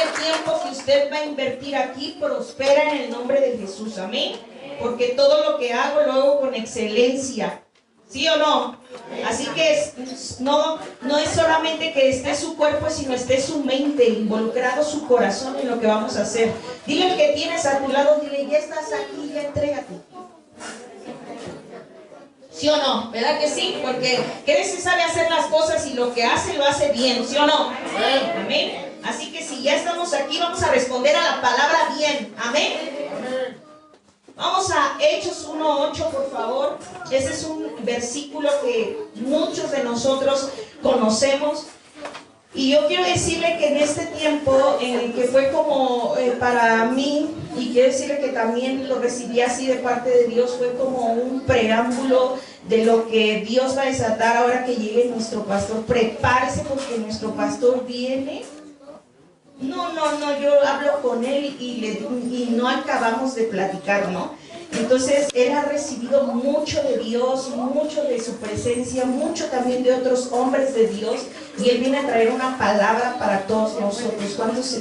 el tiempo que usted va a invertir aquí prospera en el nombre de Jesús, amén. Porque todo lo que hago lo hago con excelencia, ¿sí o no? Así que no es solamente que esté su cuerpo, sino esté su mente, involucrado su corazón en lo que vamos a hacer. Dile al que tienes a tu lado, dile, ya estás aquí, ya entrégate. ¿Sí o no? ¿Verdad que sí? Porque crees que sabe hacer las cosas y lo que hace lo hace bien, ¿sí o no? Amén. Así que si ya estamos aquí, vamos a responder a la palabra bien. Amén. Vamos a Hechos 1:8, por favor. Ese es un versículo que muchos de nosotros conocemos. Y yo quiero decirle que en este tiempo, que fue como para mí, y quiero decirle que también lo recibí así de parte de Dios, fue como un preámbulo de lo que Dios va a desatar ahora que llegue nuestro pastor. Prepárese porque nuestro pastor viene. No, yo hablo con él y no acabamos de platicar, ¿no? Entonces, él ha recibido mucho de Dios, mucho de su presencia, mucho también de otros hombres de Dios, y él viene a traer una palabra para todos nosotros. ¿Cuántos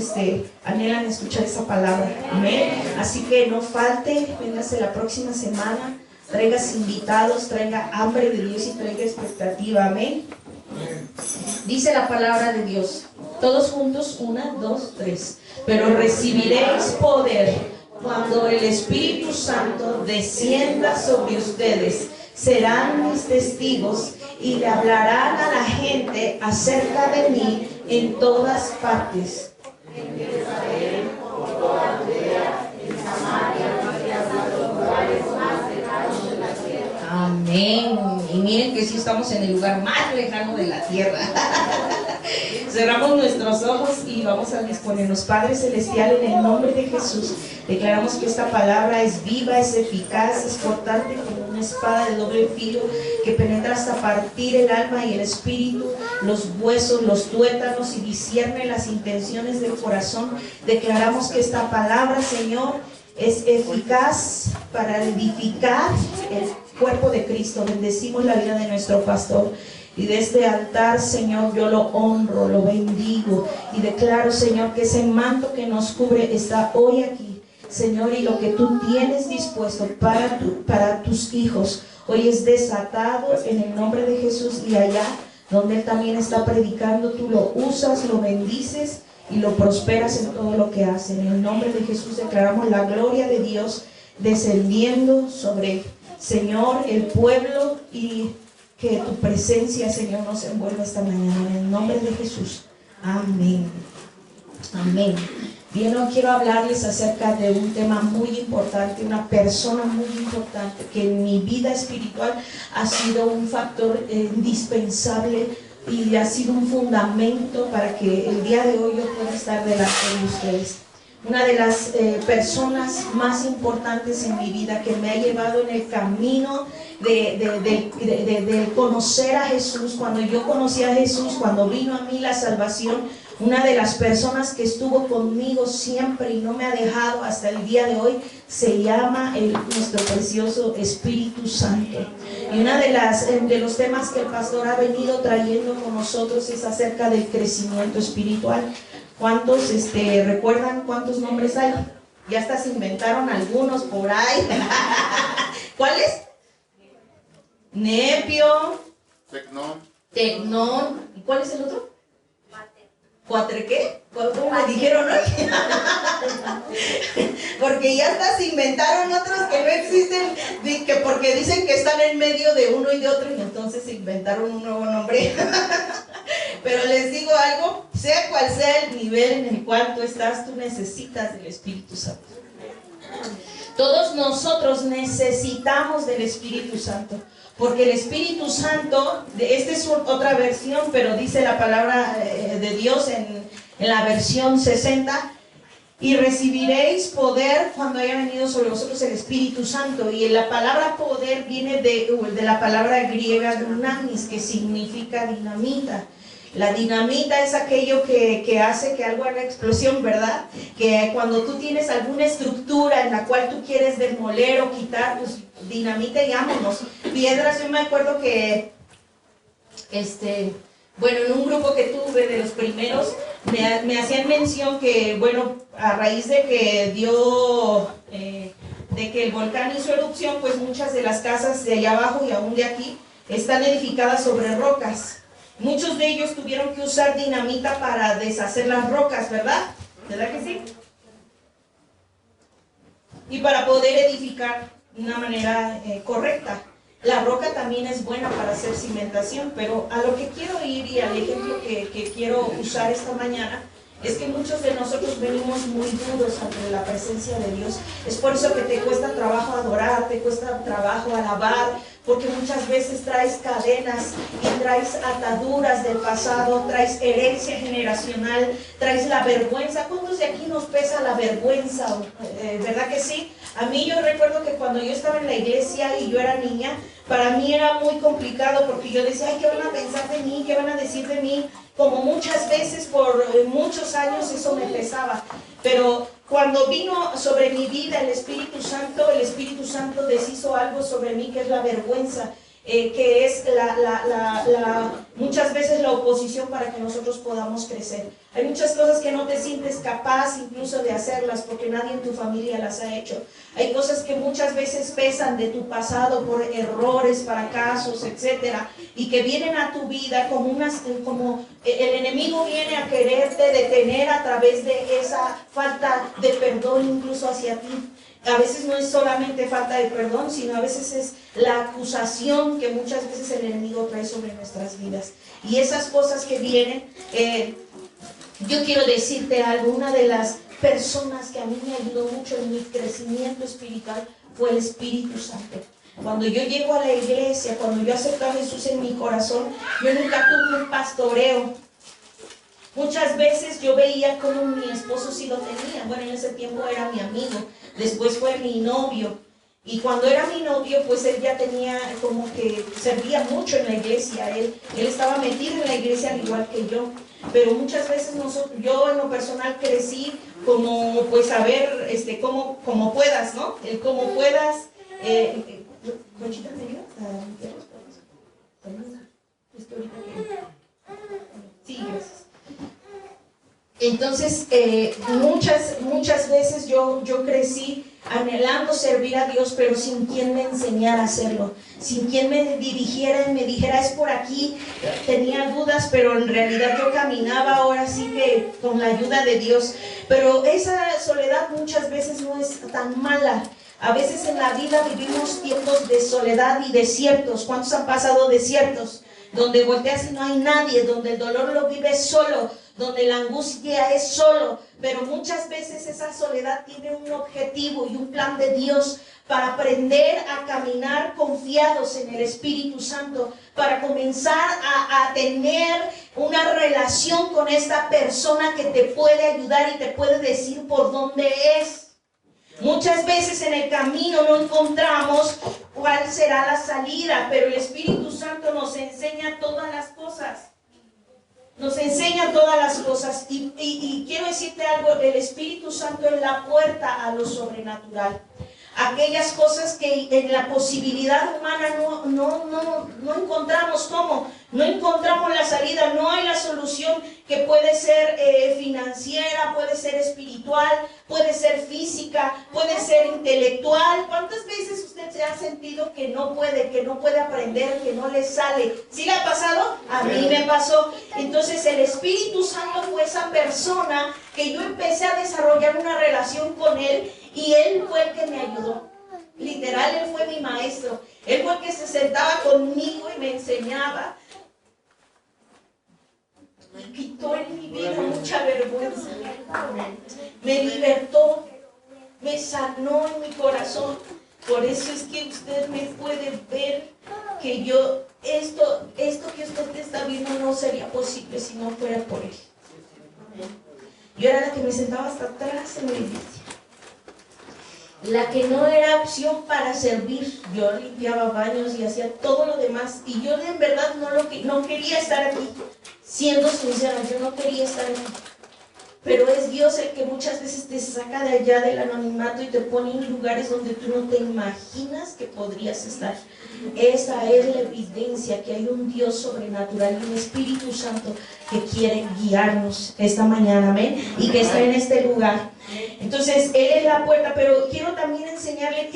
anhelan escuchar esa palabra? Amén. Así que no falte, véngase la próxima semana, traigas invitados, traiga hambre de Dios y traiga expectativa. Amén. Dice la palabra de Dios, todos juntos, 1, 2, 3. Pero recibiréis poder cuando el Espíritu Santo descienda sobre ustedes. Serán mis testigos y le hablarán a la gente acerca de mí en todas partes. En Jerusalén, por toda Judea, en Samaria y hasta los lugares más lejanos de la tierra. Amén. Y miren que sí estamos en el lugar más lejano de la tierra. Cerramos nuestros ojos y vamos a disponernos. Padre Celestial, en el nombre de Jesús, declaramos que esta palabra es viva, es eficaz, es cortante como una espada de doble filo que penetra hasta partir el alma y el espíritu, los huesos, los tuétanos y discierne las intenciones del corazón. Declaramos que esta palabra, Señor, es eficaz para edificar el cuerpo de Cristo. Bendecimos la vida de nuestro pastor. Y de este altar, Señor, yo lo honro, lo bendigo y declaro, Señor, que ese manto que nos cubre está hoy aquí, Señor, y lo que tú tienes dispuesto para tus hijos, hoy es desatado en el nombre de Jesús. Y allá donde Él también está predicando, tú lo usas, lo bendices y lo prosperas en todo lo que hace. En el nombre de Jesús declaramos la gloria de Dios descendiendo sobre, Señor, el pueblo, y que tu presencia, Señor, nos envuelva esta mañana. En el nombre de Jesús. Amén. Amén. Bien, hoy quiero hablarles acerca de un tema muy importante, una persona muy importante que en mi vida espiritual ha sido un factor indispensable y ha sido un fundamento para que el día de hoy yo pueda estar delante de ustedes. Una de las personas más importantes en mi vida, que me ha llevado en el camino de conocer a Jesús. Cuando yo conocí a Jesús, cuando vino a mí la salvación, una de las personas que estuvo conmigo siempre y no me ha dejado hasta el día de hoy, se llama nuestro precioso Espíritu Santo. Y una de los temas que el pastor ha venido trayendo con nosotros es acerca del crecimiento espiritual. ¿Cuántos recuerdan cuántos nombres hay? Ya hasta se inventaron algunos por ahí. ¿Cuáles? Nepio, Tecnón. ¿Y cuál es el otro? ¿Cuatre qué? ¿Cómo me dijeron hoy? Porque ya hasta se inventaron otros que no existen, porque dicen que están en medio de uno y de otro, y entonces se inventaron un nuevo nombre. Pero les digo algo, sea cual sea el nivel en el cual tú estás, tú necesitas del Espíritu Santo. Todos nosotros necesitamos del Espíritu Santo, porque el Espíritu Santo, esta es otra versión, pero dice la palabra de Dios en la versión 60, y recibiréis poder cuando haya venido sobre vosotros el Espíritu Santo. Y la palabra poder viene de la palabra griega dunamis, que significa dinamita. La dinamita es aquello que hace que algo haga explosión, ¿verdad? Que cuando tú tienes alguna estructura en la cual tú quieres demoler o quitar, pues dinamita y vámonos. Piedras, yo me acuerdo que, en un grupo que tuve de los primeros, me hacían mención que, bueno, a raíz de que de que el volcán hizo erupción, pues muchas de las casas de allá abajo y aún de aquí están edificadas sobre rocas. Muchos de ellos tuvieron que usar dinamita para deshacer las rocas, ¿verdad? ¿Verdad que sí? Y para poder edificar de una manera correcta. La roca también es buena para hacer cimentación, pero a lo que quiero ir y al ejemplo que quiero usar esta mañana es que muchos de nosotros venimos muy duros ante la presencia de Dios. Es por eso que te cuesta trabajo adorar, te cuesta trabajo alabar, porque muchas veces traes cadenas y traes ataduras del pasado, traes herencia generacional, traes la vergüenza. ¿Cuántos de aquí nos pesa la vergüenza? ¿Verdad que sí? A mí yo recuerdo que cuando yo estaba en la iglesia y yo era niña, para mí era muy complicado porque yo decía, ay, ¿qué van a pensar de mí? ¿Qué van a decir de mí? Como muchas veces por muchos años eso me pesaba. Pero cuando vino sobre mi vida el Espíritu Santo deshizo algo sobre mí que es la vergüenza, que es muchas veces la oposición para que nosotros podamos crecer. Hay muchas cosas que no te sientes capaz incluso de hacerlas porque nadie en tu familia las ha hecho. Hay cosas que muchas veces pesan de tu pasado por errores, fracasos, etcétera, y que vienen a tu vida como el enemigo viene a quererte detener a través de esa falta de perdón incluso hacia ti. A veces no es solamente falta de perdón, sino a veces es la acusación que muchas veces el enemigo trae sobre nuestras vidas. Y esas cosas que vienen, yo quiero decirte algo, una de las personas que a mí me ayudó mucho en mi crecimiento espiritual fue el Espíritu Santo. Cuando yo llego a la iglesia, cuando yo acepto a Jesús en mi corazón, yo nunca tuve un pastoreo. Muchas veces yo veía como mi esposo sí lo tenía. Bueno, en ese tiempo era mi amigo, después fue mi novio. Y cuando era mi novio, pues él ya tenía como que servía mucho en la iglesia. Él estaba metido en la iglesia al igual que yo. Pero muchas veces yo en lo personal crecí como, pues a ver, como puedas, ¿no? El como puedas. Conchita, ¿me ayudas a limpiar los platos? Sí, gracias. Entonces, muchas veces yo crecí anhelando servir a Dios, pero sin quien me enseñara a hacerlo, sin quien me dirigiera y me dijera, es por aquí. Tenía dudas, pero en realidad yo caminaba ahora sí que con la ayuda de Dios. Pero esa soledad muchas veces no es tan mala. A veces en la vida vivimos tiempos de soledad y desiertos. ¿Cuántos han pasado desiertos? Donde volteas y no hay nadie, donde el dolor lo vives solo, donde la angustia es solo, pero muchas veces esa soledad tiene un objetivo y un plan de Dios para aprender a caminar confiados en el Espíritu Santo, para comenzar a tener una relación con esta persona que te puede ayudar y te puede decir por dónde es. Muchas veces en el camino no encontramos cuál será la salida, pero el Espíritu Santo nos enseña todas las cosas. Nos enseña todas las cosas y quiero decirte algo, el Espíritu Santo es la puerta a lo sobrenatural. Aquellas cosas que en la posibilidad humana no encontramos cómo, no encontramos la salida, no hay la solución que puede ser financiera, puede ser espiritual, puede ser física, puede ser intelectual. ¿Cuántas veces usted se ha sentido que no puede aprender, que no le sale? ¿Sí le ha pasado? A mí me pasó. Entonces el Espíritu Santo fue esa persona que yo empecé a desarrollar una relación con Él y Él fue el que me ayudó. Literal, Él fue mi maestro. Él fue el que se sentaba conmigo y me enseñaba. Me quitó en mi vida mucha vergüenza. Me libertó, me sanó en mi corazón. Por eso es que usted me puede ver que yo, esto que usted está viendo no sería posible si no fuera por Él. Yo era la que me sentaba hasta atrás en la iglesia, la que no era opción para servir. Yo limpiaba baños y hacía todo lo demás, y yo en verdad no quería estar aquí. Siendo sincera, yo no quería estar aquí. pero es Dios el que muchas veces te saca de allá del anonimato y te pone en lugares donde tú no te imaginas que podrías estar. Esa es la evidencia que hay un Dios sobrenatural y un Espíritu Santo que quiere guiarnos esta mañana, amén, y que está en este lugar. Entonces, Él es la puerta, pero quiero también enseñarle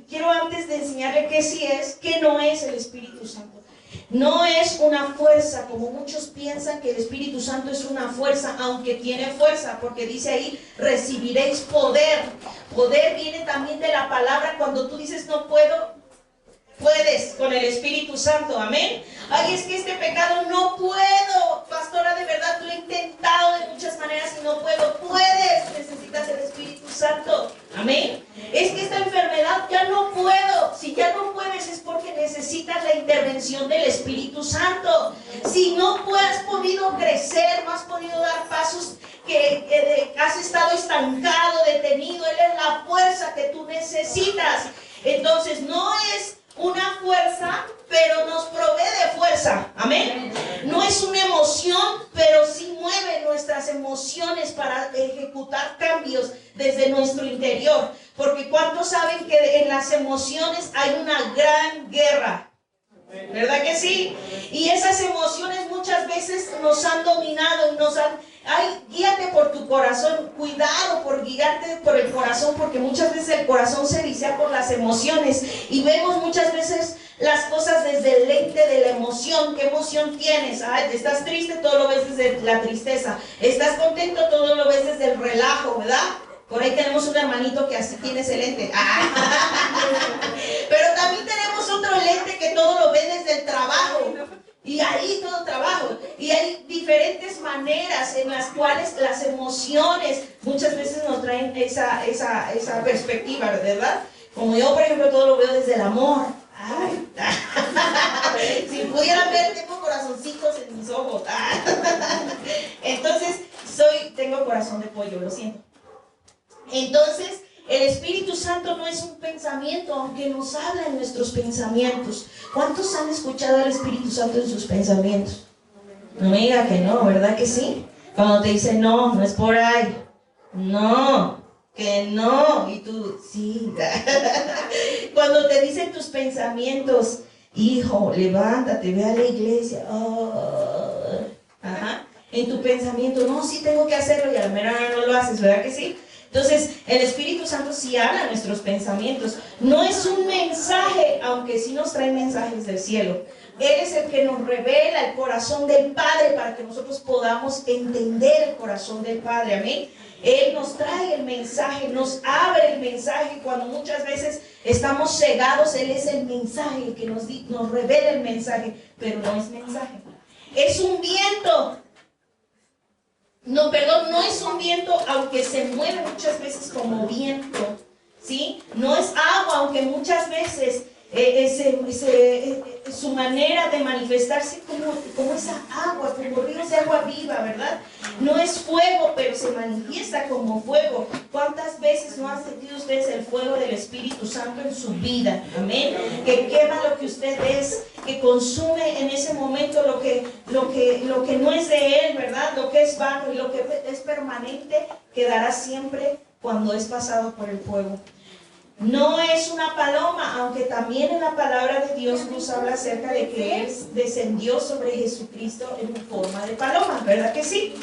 quiero antes de enseñarle qué sí es, qué no es el Espíritu Santo. No es una fuerza, como muchos piensan que el Espíritu Santo es una fuerza, aunque tiene fuerza, porque dice ahí, recibiréis poder. Poder viene también de la palabra, cuando tú dices no puedo, puedes con el Espíritu Santo, amén. Ay, es que este pecado no puedo, pastora, de verdad lo he intentado de muchas maneras y no puedo. Puedes, necesitas el Espíritu Santo, amén. Es que esta enfermedad ya no puedo. Si ya no puedes es porque necesitas la intervención del Espíritu Santo. Si no has podido crecer, no has podido dar pasos, que has estado estancado, detenido, Él es la fuerza que tú necesitas. Entonces no es una fuerza, pero nos provee de fuerza, amén. No es una emoción, pero sí mueve nuestras emociones para ejecutar cambios desde nuestro interior, porque ¿cuántos saben que en las emociones hay una gran guerra? ¿Verdad que sí? Y esas emociones muchas veces nos han dominado y nos han... Ay, guíate por tu corazón, cuidado por guiarte por el corazón, porque muchas veces el corazón se visea por las emociones y vemos muchas veces las cosas desde el lente de la emoción. ¿Qué emoción tienes? Ay, estás triste, todo lo ves desde la tristeza. Estás contento, todo lo ves desde el relajo, ¿verdad? Por ahí tenemos un hermanito que así tiene ese lente. Pero también tenemos otro lente que todo lo ve desde el trabajo. Y ahí todo trabajo. Y hay diferentes maneras en las cuales las emociones muchas veces nos traen esa perspectiva, ¿verdad? Como yo, por ejemplo, todo lo veo desde el amor. Ay. Si pudieran ver, tengo corazoncitos en mis ojos. Entonces, tengo corazón de pollo, lo siento. Entonces, el Espíritu Santo no es un pensamiento, aunque nos habla en nuestros pensamientos. ¿Cuántos han escuchado al Espíritu Santo en sus pensamientos? No me diga que no, ¿verdad que sí? Cuando te dice no, no es por ahí. No, que no. Y tú, sí. Cuando te dicen tus pensamientos, hijo, levántate, ve a la iglesia. Oh. Ajá. En tu pensamiento, no, sí tengo que hacerlo, y a la mera no lo haces, ¿verdad que sí? Entonces, el Espíritu Santo sí habla en nuestros pensamientos. No es un mensaje, aunque sí nos trae mensajes del cielo. Él es el que nos revela el corazón del Padre para que nosotros podamos entender el corazón del Padre. Amén. Él nos trae el mensaje, nos abre el mensaje cuando muchas veces estamos cegados. Él es el mensaje, el que nos revela el mensaje, pero no es mensaje. Es un viento. No, perdón, no es un viento, aunque se mueve muchas veces como viento, ¿sí? No es agua, aunque muchas veces su manera de manifestarse como esa agua, como ríos de agua viva, ¿verdad? No es fuego, pero se manifiesta como fuego. ¿Cuántas veces no han sentido ustedes el fuego del Espíritu Santo en su vida? Amén. Que quema lo que usted es, que consume en ese momento lo que no es de Él, ¿verdad? Lo que es vano y lo que es permanente quedará siempre cuando es pasado por el fuego. No es una paloma, aunque también en la palabra de Dios nos habla acerca de que Él descendió sobre Jesucristo en forma de paloma, ¿verdad que sí?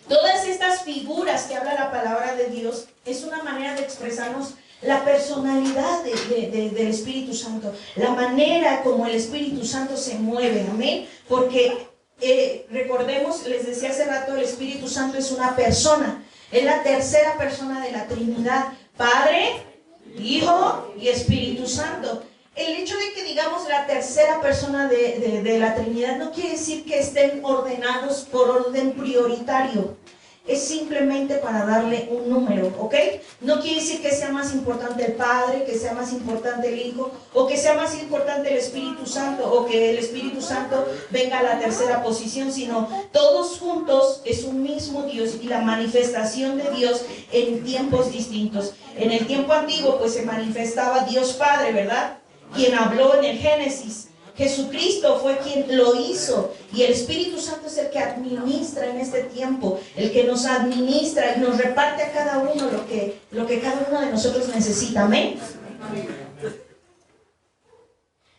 Todas estas figuras que habla la palabra de Dios es una manera de expresarnos la personalidad del Espíritu Santo, la manera como el Espíritu Santo se mueve, amén, porque recordemos, les decía hace rato, el Espíritu Santo es una persona, es la tercera persona de la Trinidad, Padre, Hijo y Espíritu Santo. El hecho de que digamos la tercera persona de la Trinidad no quiere decir que estén ordenados por orden prioritario. Es simplemente para darle un número, ¿ok? No quiere decir que sea más importante el Padre, que sea más importante el Hijo, o que sea más importante el Espíritu Santo, o que el Espíritu Santo venga a la tercera posición, sino todos juntos es un mismo Dios y la manifestación de Dios en tiempos distintos. En el tiempo antiguo pues se manifestaba Dios Padre, ¿verdad? Quien habló en el Génesis. Jesucristo fue quien lo hizo. Y el Espíritu Santo es el que administra en este tiempo. El que nos administra y nos reparte a cada uno lo que cada uno de nosotros necesita. Amén.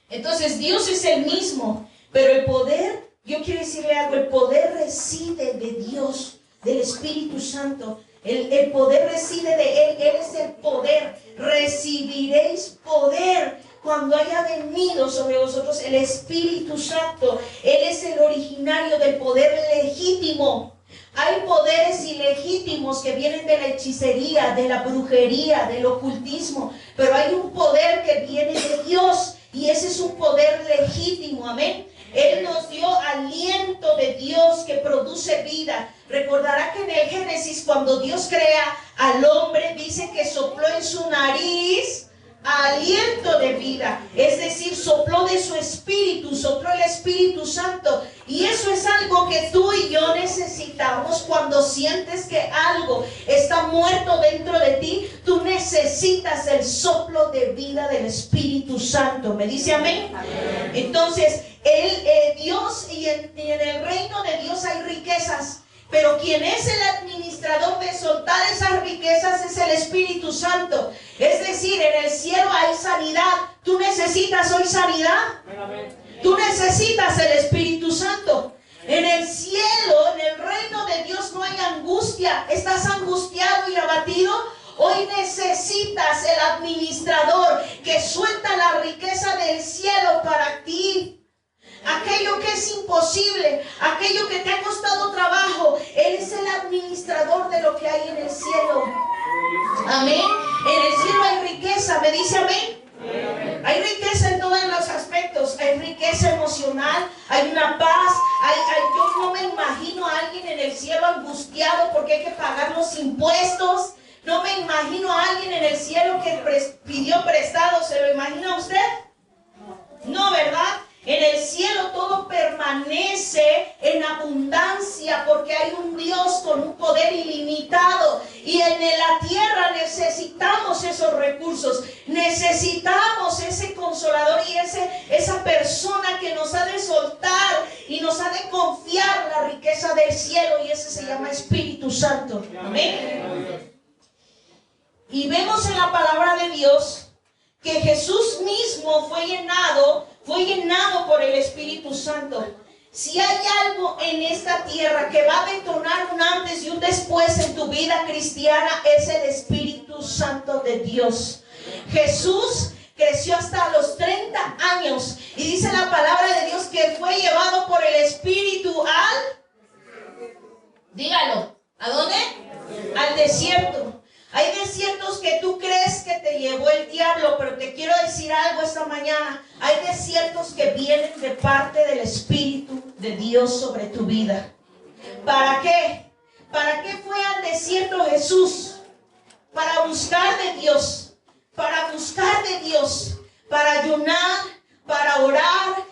Entonces Dios es el mismo. Pero el poder, yo quiero decirle algo, el poder reside de Dios, del Espíritu Santo. El poder reside de Él es el poder. Recibiréis poder cuando haya venido sobre vosotros el Espíritu Santo. Él es el originario del poder legítimo. Hay poderes ilegítimos que vienen de la hechicería, de la brujería, del ocultismo, pero hay un poder que viene de Dios y ese es un poder legítimo, amén. Él nos dio aliento de Dios que produce vida. Recordará que en el Génesis, cuando Dios crea al hombre, dice que sopló en su nariz aliento de vida, es decir, sopló de su espíritu, sopló el Espíritu Santo. Y eso es algo que tú y yo necesitamos. Cuando sientes que algo está muerto dentro de ti, tú necesitas el soplo de vida del Espíritu Santo. ¿Me dice amén? Amén. Entonces, Dios y en el reino de Dios hay riquezas. Pero quien es el administrador de soltar esas riquezas es el Espíritu Santo. Es decir, en el cielo hay sanidad. ¿Tú necesitas hoy sanidad? Tú necesitas el Espíritu Santo. En el cielo, en el reino de Dios no hay angustia. ¿Estás angustiado y abatido? Hoy necesitas el administrador que suelta la riqueza del cielo para ti. Aquello que es imposible, aquello que te ha costado trabajo, Él es el administrador de lo que hay en el cielo. Amén. En el cielo hay riqueza, ¿me dice amén? Amén. Hay riqueza en todos los aspectos. Hay riqueza emocional, hay una paz. Yo no me imagino a alguien en el cielo angustiado porque hay que pagar los impuestos. No me imagino a alguien en el cielo que pidió prestado. ¿Se lo imagina usted? No, ¿verdad? En el cielo todo permanece en abundancia porque hay un Dios con un poder ilimitado. Y en la tierra necesitamos esos recursos. Necesitamos ese consolador y esa persona que nos ha de soltar y nos ha de confiar la riqueza del cielo. Y ese se llama Espíritu Santo. Amén. Y vemos en la palabra de Dios que Jesús mismo fue llenado por el Espíritu Santo. Si hay algo en esta tierra que va a detonar un antes y un después en tu vida cristiana, es el Espíritu Santo de Dios. Jesús creció hasta los 30 años y dice la palabra de Dios que fue llevado por el Espíritu dígalo, ¿a dónde? Al desierto. Hay desiertos que tú crees que te llevó el diablo, pero te quiero decir algo esta mañana. Hay desiertos que vienen de parte del Espíritu de Dios sobre tu vida. ¿Para qué? ¿Para qué fue al desierto Jesús? Para buscar de Dios. Para buscar de Dios. Para ayunar, para orar,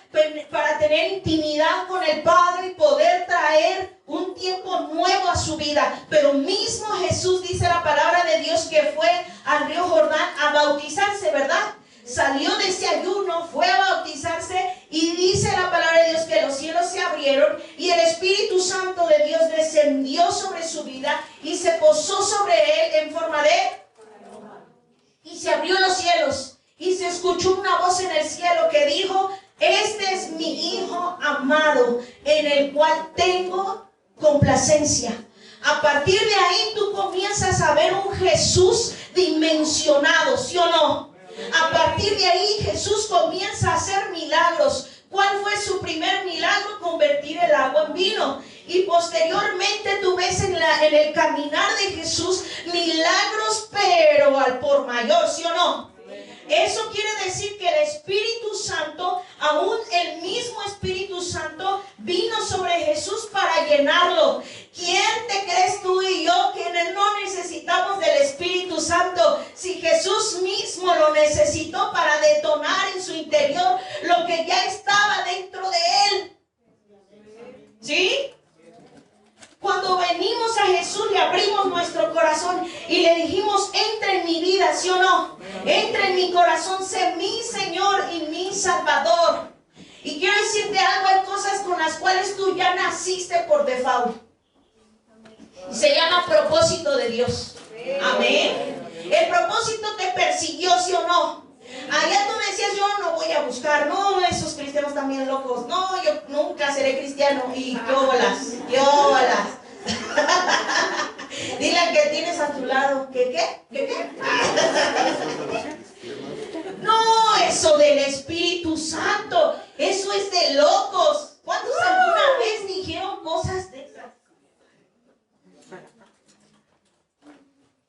para tener intimidad con el Padre y poder traer un tiempo nuevo a su vida. Pero mismo Jesús, dice la palabra de Dios, que fue al río Jordán a bautizarse, ¿verdad? Salió de ese ayuno, fue a bautizarse y dice la palabra de Dios que los cielos se abrieron y el Espíritu Santo de Dios descendió sobre su vida y se posó sobre él en forma de... Y se abrió los cielos y se escuchó una voz en el cielo que dijo: este es mi Hijo amado, en el cual tengo complacencia. A partir de ahí tú comienzas a ver un Jesús dimensionado, ¿sí o no? A partir de ahí Jesús comienza a hacer milagros. ¿Cuál fue su primer milagro? Convertir el agua en vino. Y posteriormente tú ves en el caminar de Jesús milagros, pero al por mayor, ¿sí o no? Eso quiere decir que el Espíritu Santo, aún el mismo Espíritu Santo, vino sobre Jesús para llenarlo. ¿Quién te crees tú y yo que no necesitamos del Espíritu Santo? Si Jesús mismo lo necesitó para detonar en su interior lo que ya estaba dentro de él. ¿Sí? Cuando venimos a Jesús le abrimos nuestro corazón y le dijimos: entra en mi vida, ¿sí o no? Entra en mi corazón, sé mi Señor y mi Salvador. con las cuales tú ya naciste por default. Se llama propósito de Dios. Amén. El propósito te persiguió, ¿sí o no? Allá tú decías, yo no voy a buscar, no, esos cristianos también locos, no, yo nunca seré cristiano. Y qué bolas, qué bolas. Dile al que tienes a tu lado, ¿qué? No, eso del Espíritu Santo, eso es de locos. ¿Cuántos alguna vez dijeron cosas de esas?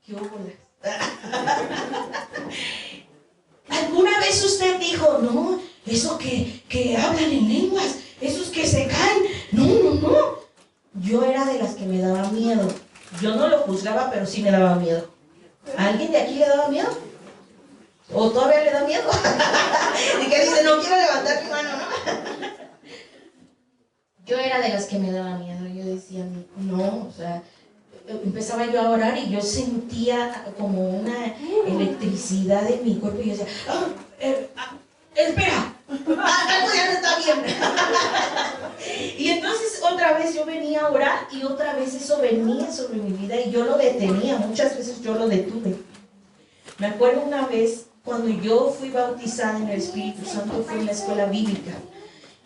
¿Qué bolas? ¿Alguna vez usted dijo, no, eso que hablan en lenguas, esos que se caen? No. Yo era de las que me daba miedo. Yo no lo juzgaba, pero sí me daba miedo. ¿A alguien de aquí le daba miedo? ¿O todavía le da miedo? Y que dice, no quiero levantar mi mano, ¿no? Yo era de las que me daba miedo. Yo decía, no, o sea, empezaba yo a orar y yo sentía como una electricidad en mi cuerpo y yo decía, espera, algo ya no está bien. Y entonces otra vez yo venía a orar y otra vez eso venía sobre mi vida y yo lo detenía, muchas veces yo lo detuve. Me acuerdo una vez cuando yo fui bautizada en el Espíritu Santo, fue en la escuela bíblica.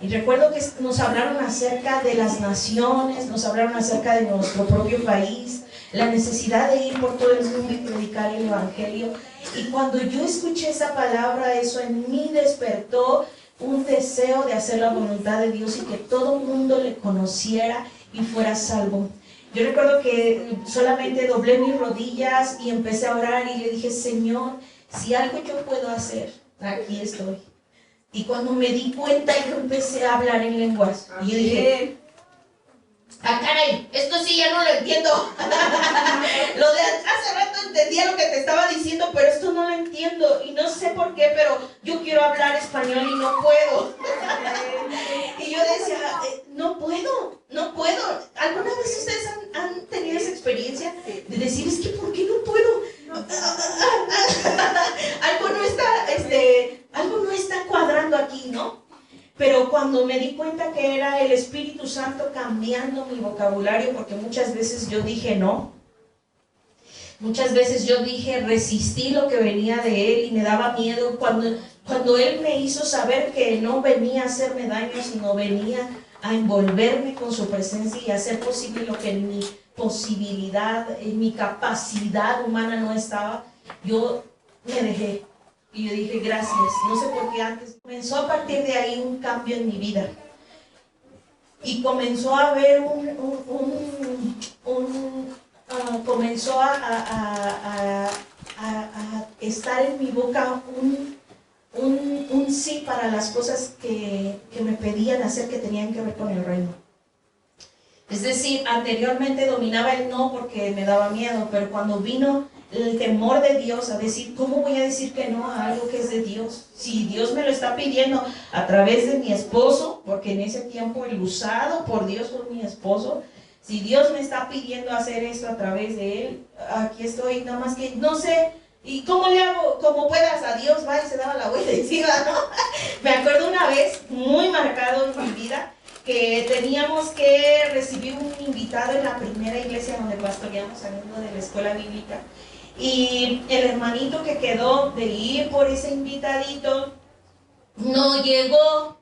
Y recuerdo que nos hablaron acerca de las naciones, nos hablaron acerca de nuestro propio país, la necesidad de ir por todo el mundo y predicar el Evangelio. Y cuando yo escuché esa palabra, eso en mí despertó un deseo de hacer la voluntad de Dios y que todo el mundo le conociera y fuera salvo. Yo recuerdo que solamente doblé mis rodillas y empecé a orar y le dije, Señor, si algo yo puedo hacer, aquí estoy. Y cuando me di cuenta, yo empecé a hablar en lenguas. Y yo dije, caray, esto sí ya no lo entiendo. Lo de hace rato entendía lo que te estaba diciendo, pero esto no lo entiendo. Y no sé por qué, pero yo quiero hablar español y no puedo. Y yo decía, no puedo. ¿Alguna vez ustedes han tenido esa experiencia de decir, es que ¿por qué no puedo? Algo no está cuadrando aquí, ¿no? Pero cuando me di cuenta que era el Espíritu Santo cambiando mi vocabulario, porque muchas veces yo dije no, muchas veces yo dije, resistí lo que venía de Él y me daba miedo, cuando Él me hizo saber que no venía a hacerme daño, sino venía a envolverme con su presencia y hacer posible lo que en mi posibilidad, en mi capacidad humana no estaba, yo me dejé. Y yo dije, gracias, no sé por qué antes. Comenzó a partir de ahí un cambio en mi vida. Y comenzó a haber comenzó a estar en mi boca un sí para las cosas que me pedían hacer que tenían que ver con el reino. Es decir, anteriormente dominaba el no porque me daba miedo, pero cuando vino el temor de Dios a decir, ¿cómo voy a decir que no a algo que es de Dios? Si Dios me lo está pidiendo a través de mi esposo, porque en ese tiempo el usado por Dios fue mi esposo, si Dios me está pidiendo hacer esto a través de él, aquí estoy, nada más que no sé, ¿y cómo le hago? Como puedas, a Dios, va y se daba la vuelta encima, ¿no? Me acuerdo una vez, muy marcado en mi vida, que teníamos que recibir un invitado en la primera iglesia donde pastoreamos, saliendo de la escuela bíblica. Y el hermanito que quedó de ir por ese invitadito no llegó.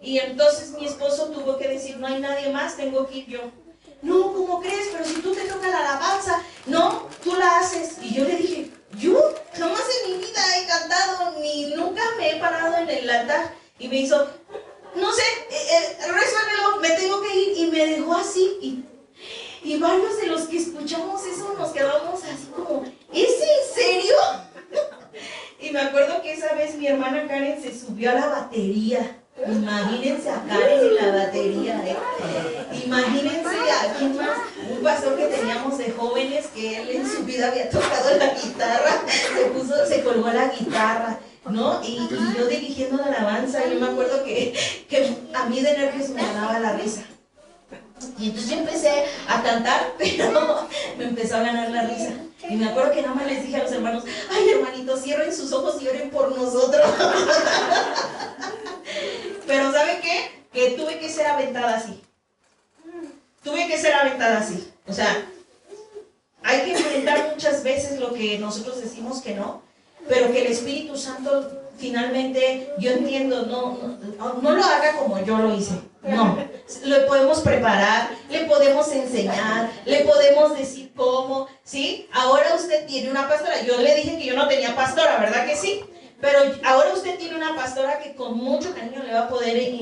Y entonces mi esposo tuvo que decir, no hay nadie más, tengo que ir yo. No, ¿cómo crees? Pero si tú te toca la alabanza, no, tú la haces. Y yo le dije, yo jamás en mi vida he cantado, ni nunca me he parado en el altar. Y me hizo, no sé, resuélvelo, me tengo que ir. Y me dejó así. Y varios de los que escuchamos eso nos quedamos así como, ¿es en serio? Y me acuerdo que esa vez mi hermana Karen se subió a la batería. Imagínense a Karen en la batería, Imagínense a quién más, un pastor que teníamos de jóvenes que él en su vida había tocado la guitarra, se colgó la guitarra, ¿no? Y yo dirigiendo la alabanza, yo me acuerdo que a mí de nervios me ganaba la risa. Y entonces yo empecé a cantar, pero me empezó a ganar la risa. Y me acuerdo que nada más les dije a los hermanos, ay hermanitos, cierren sus ojos y oren por nosotros. Pero ¿saben qué? Que que tuve que ser aventada así. Tuve que ser aventada así. O sea, hay que enfrentar muchas veces lo que nosotros decimos que no, pero que el Espíritu Santo finalmente, yo entiendo, no lo haga como yo lo hice. No, le podemos preparar, le podemos enseñar, le podemos decir cómo, ¿sí? Ahora usted tiene una pastora. Yo le dije que yo no tenía pastora, ¿verdad que sí? Pero ahora usted tiene una pastora que con mucho cariño le va a poder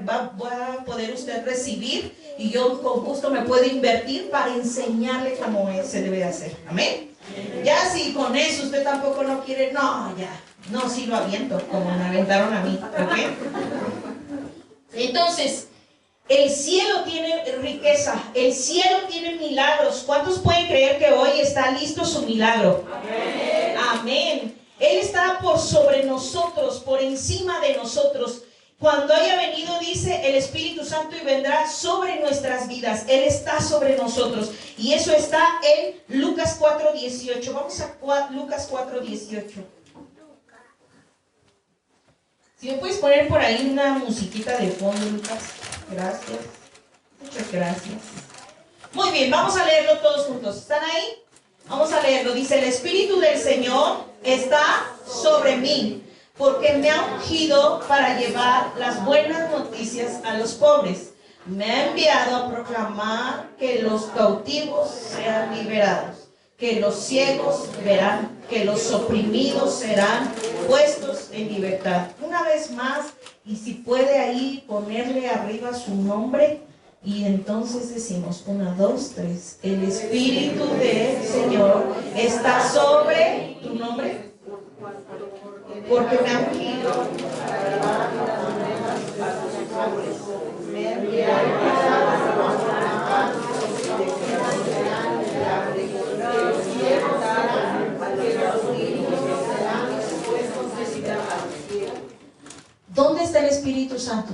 va a poder usted recibir, y yo con gusto me puedo invertir para enseñarle cómo se debe hacer. Amén. Ya si con eso usted tampoco no quiere, no, ya, no, sí lo aviento, como me aventaron a mí, ¿ok? Entonces, el cielo tiene riqueza, el cielo tiene milagros. ¿Cuántos pueden creer que hoy está listo su milagro? Amén. Amén. Él está por sobre nosotros, por encima de nosotros. Cuando haya venido, dice el Espíritu Santo, y vendrá sobre nuestras vidas. Él está sobre nosotros. Y eso está en Lucas 4:18. Vamos a Lucas 4:18. Si me puedes poner por ahí una musiquita de fondo, Lucas. Gracias. Muchas gracias. Muy bien, vamos a leerlo todos juntos. ¿Están ahí? Vamos a leerlo. Dice: el Espíritu del Señor está sobre mí, porque me ha ungido para llevar las buenas noticias a los pobres. Me ha enviado a proclamar que los cautivos sean liberados, que los ciegos verán, que los oprimidos serán puestos en libertad. Una vez más, y si puede ahí ponerle arriba su nombre, y entonces decimos 1, 2, 3. El Espíritu del Señor está sobre tu nombre, porque me ha ungido para llevar las buenas a los pobres. Me ha enviado a proclamar que los ciegos serán liberados, que los ciegos verán, que los oprimidos serán puestos en libertad. ¿Dónde está el Espíritu Santo?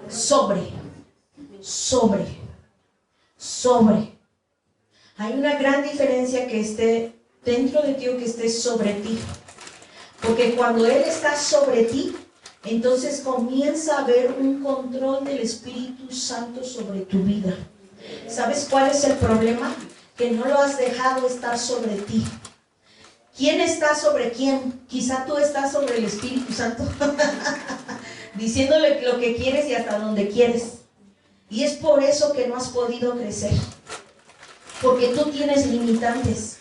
Sobre. Hay una gran diferencia que esté dentro de ti o que esté sobre ti. Porque cuando Él está sobre ti, entonces comienza a haber un control del Espíritu Santo sobre tu vida. ¿Sabes cuál es el problema? Que no lo has dejado estar sobre ti. ¿Quién está sobre quién? Quizá tú estás sobre el Espíritu Santo, diciéndole lo que quieres y hasta donde quieres. Y es por eso que no has podido crecer. Porque tú tienes limitantes,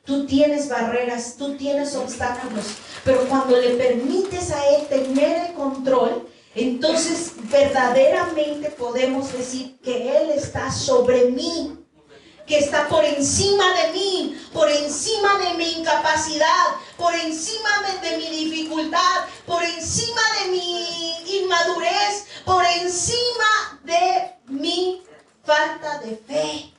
tú tienes barreras, tú tienes obstáculos. Pero cuando le permites a Él tener el control, entonces verdaderamente podemos decir que Él está sobre mí, que está por encima de mí, por encima de mi incapacidad, por encima de mi dificultad, por encima de mi inmadurez, por encima de mi falta de fe,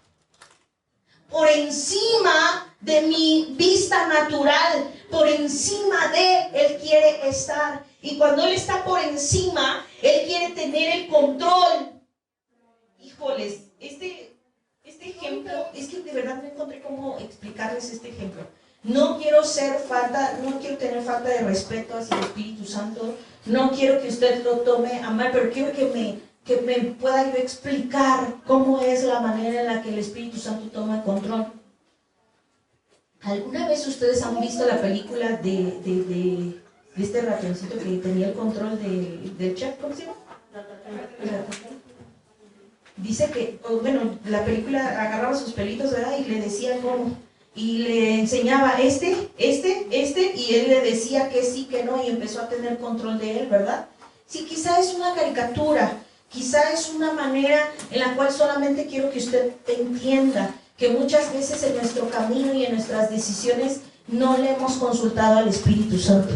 por encima de mi vista natural, por encima de Él quiere estar. Y cuando Él está por encima, Él quiere tener el control. Híjoles, este ejemplo, es que de verdad no encontré cómo explicarles este ejemplo. No quiero tener falta de respeto hacia el Espíritu Santo. No quiero que usted lo tome a mal, pero quiero que me pueda yo explicar cómo es la manera en la que el Espíritu Santo toma control. ¿Alguna vez ustedes han visto la película de este ratoncito que tenía el control del chef? ¿Cómo se llama? Dice que, bueno, la película agarraba sus pelitos, ¿verdad? Y le decía cómo. Y le enseñaba este, y él le decía que sí, que no, y empezó a tener control de él, ¿verdad? Sí, quizá es una caricatura, quizá es una manera en la cual solamente quiero que usted entienda que muchas veces en nuestro camino y en nuestras decisiones no le hemos consultado al Espíritu Santo.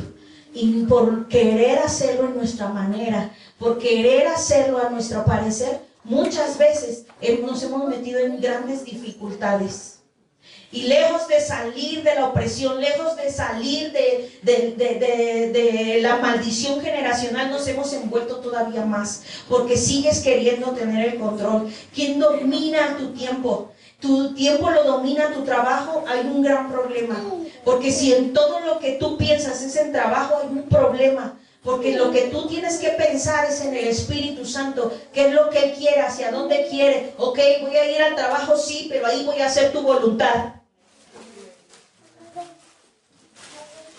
Y por querer hacerlo en nuestra manera, por querer hacerlo a nuestro parecer, muchas veces nos hemos metido en grandes dificultades. Y lejos de salir de la opresión, lejos de salir de la maldición generacional, nos hemos envuelto todavía más, porque sigues queriendo tener el control. ¿Quién domina tu tiempo? Tu tiempo lo domina tu trabajo, hay un gran problema. Porque si en todo lo que tú piensas es en trabajo, hay un problema. Porque lo que tú tienes que pensar es en el Espíritu Santo. ¿Qué es lo que Él quiere? ¿Hacia dónde quiere? Ok, voy a ir al trabajo, sí, pero ahí voy a hacer tu voluntad.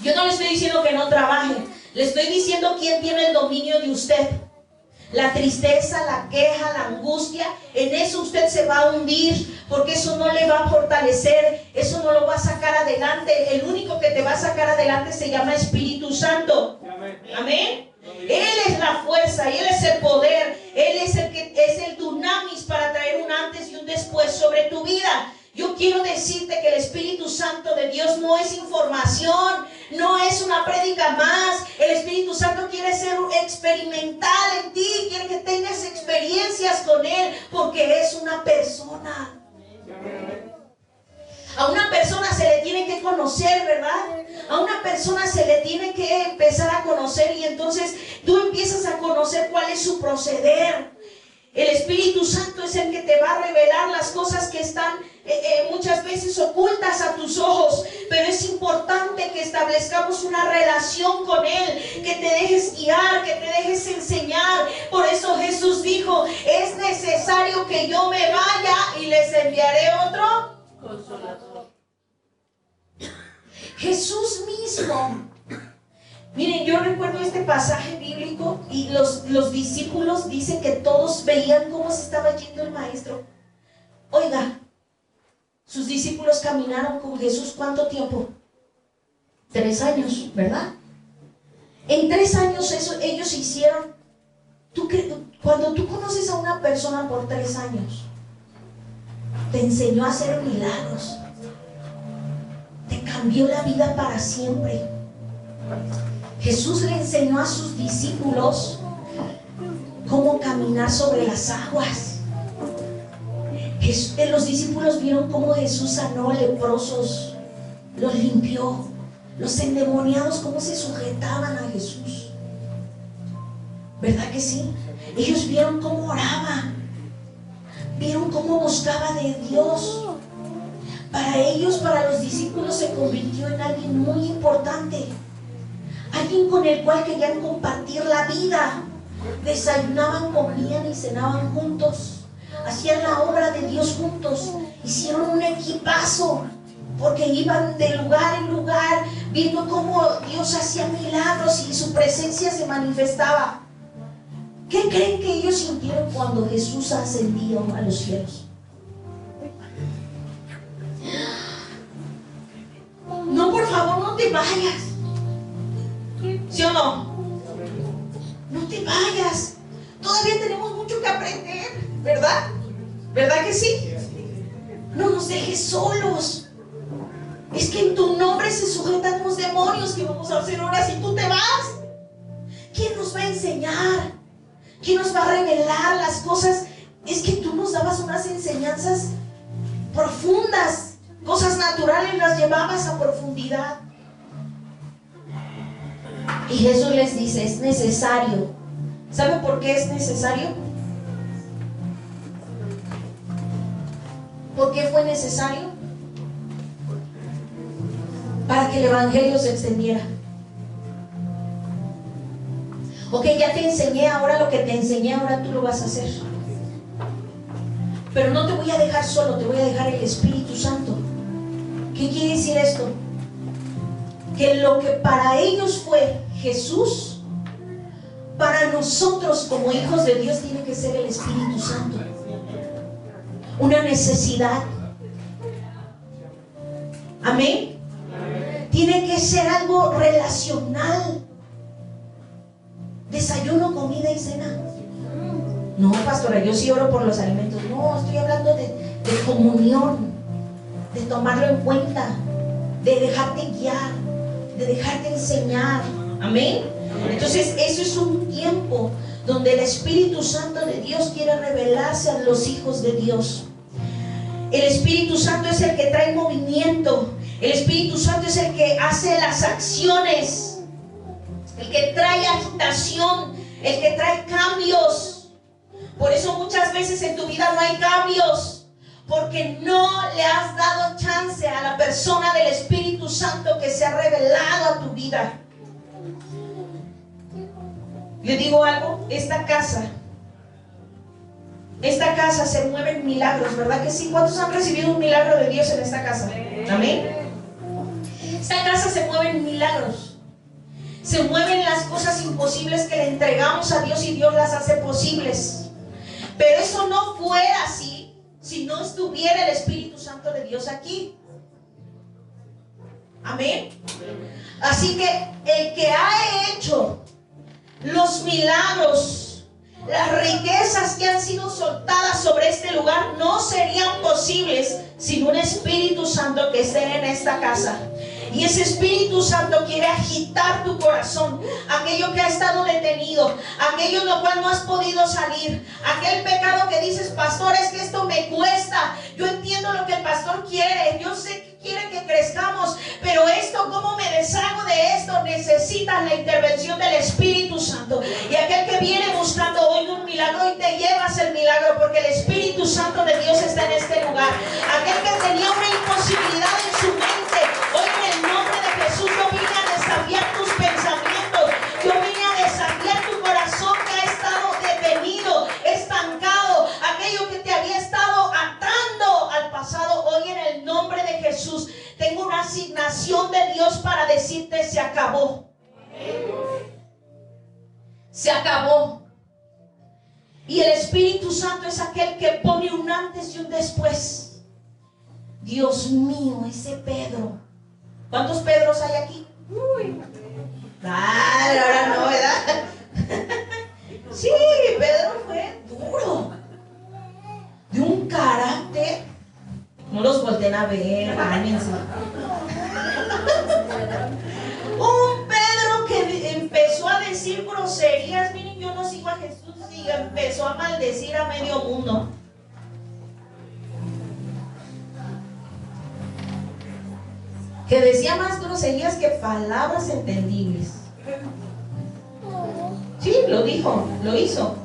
Yo no le estoy diciendo que no trabaje. Le estoy diciendo quién tiene el dominio de usted. La tristeza, la queja, la angustia, en eso usted se va a hundir, porque eso no le va a fortalecer, eso no lo va a sacar adelante. El único que te va a sacar adelante se llama Espíritu Santo. Amén. Él es la fuerza, Él es el poder, Él es el que es el dunamis para traer un antes y un después sobre tu vida. Yo quiero decirte que el Espíritu Santo de Dios no es información, no es una prédica más. El Espíritu Santo quiere ser experimental en ti, quiere que tengas experiencias con Él, porque es una persona. A una persona se le tiene que conocer, ¿verdad? A una persona se le tiene que empezar a conocer, y entonces tú empiezas a conocer cuál es su proceder. El Espíritu Santo es el que te va a revelar las cosas que están muchas veces ocultas a tus ojos, pero es importante que establezcamos una relación con Él, que te dejes guiar, que te dejes enseñar. Por eso Jesús dijo: es necesario que yo me vaya y les enviaré otro Consolador. Jesús mismo. Miren, yo recuerdo este pasaje bíblico y los discípulos dicen que todos veían cómo se estaba yendo el maestro. Oiga, sus discípulos caminaron con Jesús ¿cuánto tiempo? 3 años, ¿verdad? En 3 años ellos hicieron. Cuando tú conoces a una persona por 3 años, te enseñó a hacer milagros, te cambió la vida para siempre. Jesús le enseñó a sus discípulos cómo caminar sobre las aguas. Los discípulos vieron cómo Jesús sanó leprosos, los limpió, los endemoniados cómo se sujetaban a Jesús. ¿Verdad que sí? Ellos vieron cómo oraba, vieron cómo buscaba de Dios. Para ellos, para los discípulos, se convirtió en alguien muy importante, alguien con el cual querían compartir la vida. Desayunaban, comían y cenaban juntos, hacían la obra de Dios juntos, hicieron un equipazo, porque iban de lugar en lugar viendo cómo Dios hacía milagros y su presencia se manifestaba. ¿Qué creen que ellos sintieron cuando Jesús ascendió a los cielos? No, por favor, no te vayas. ¿Sí o no? No te vayas. Todavía tenemos mucho que aprender, ¿verdad? ¿Verdad que sí? No nos dejes solos. Es que en tu nombre se sujetan los demonios que vamos a hacer ahora si tú te vas. ¿Quién nos va a enseñar? ¿Quién nos va a revelar las cosas? Es que tú nos dabas unas enseñanzas profundas, cosas naturales las llevabas a profundidad. Y Jesús les dice: es necesario. ¿Sabe por qué es necesario? ¿Por qué fue necesario? Para que el evangelio se extendiera. Ok, ya te enseñé, ahora lo que te enseñé, ahora tú lo vas a hacer. Pero no te voy a dejar solo, te voy a dejar el Espíritu Santo. ¿Qué quiere decir esto? Que lo que para ellos fue Jesús, para nosotros como hijos de Dios tiene que ser el Espíritu Santo. Una necesidad. Amén. Tiene que ser algo relacional. Desayuno, comida y cena. No, pastora, yo sí oro por los alimentos. No, estoy hablando de comunión, de tomarlo en cuenta, de dejarte guiar, de dejarte enseñar. Amén. Entonces eso es un tiempo donde el Espíritu Santo de Dios quiere revelarse a los hijos de Dios. El Espíritu Santo es el que trae movimiento. El Espíritu Santo es el que hace las acciones, el que trae agitación, el que trae cambios. Por eso muchas veces en tu vida no hay cambios, porque no le has dado chance a la persona del Espíritu Santo que se ha revelado a tu vida. Le digo algo, esta casa se mueven milagros, ¿verdad que sí? ¿Cuántos han recibido un milagro de Dios en esta casa? Amén. Esta casa se mueven milagros. Se mueven las cosas imposibles que le entregamos a Dios y Dios las hace posibles. Pero eso no fuera así si no estuviera el Espíritu Santo de Dios aquí. Amén. Así que el que ha hecho los milagros, las riquezas que han sido soltadas sobre este lugar no serían posibles sin un Espíritu Santo que esté en esta casa. Y ese Espíritu Santo quiere agitar tu corazón, aquello que ha estado detenido, aquello en lo cual no has podido salir, aquel pecado que dices, pastor, es que esto me cuesta. Yo entiendo lo que el pastor quiere, yo sé que quiere que crezcamos, pero esto, ¿cómo me deshago de esto? Necesitas la intervención del Espíritu Santo. Y aquel que viene buscando hoy un milagro, y te llevas el milagro, porque el Espíritu Santo de Dios está en este lugar. Aquel que tenía una imposibilidad en su mente, hoy en el nombre de Jesús yo vine a desafiar tus pensamientos, yo vine a desafiar tu corazón que ha estado detenido, estancado, aquello que te había estado atando al pasado. Hoy en el nombre de Jesús tengo una asignación de Dios para decirte: se acabó. Se acabó. Y el Espíritu Santo es aquel que pone un antes y un después. Dios mío, ese Pedro. ¿Cuántos Pedros hay aquí? Ahora no, ¿verdad? Sí, Pedro fue duro, de un carácter. No los volteen a ver, báñense. Un Pedro que empezó a decir groserías. Miren, yo no sigo a Jesús, y empezó a maldecir a medio mundo. Que decía más groserías que palabras entendibles. Sí, lo dijo, lo hizo.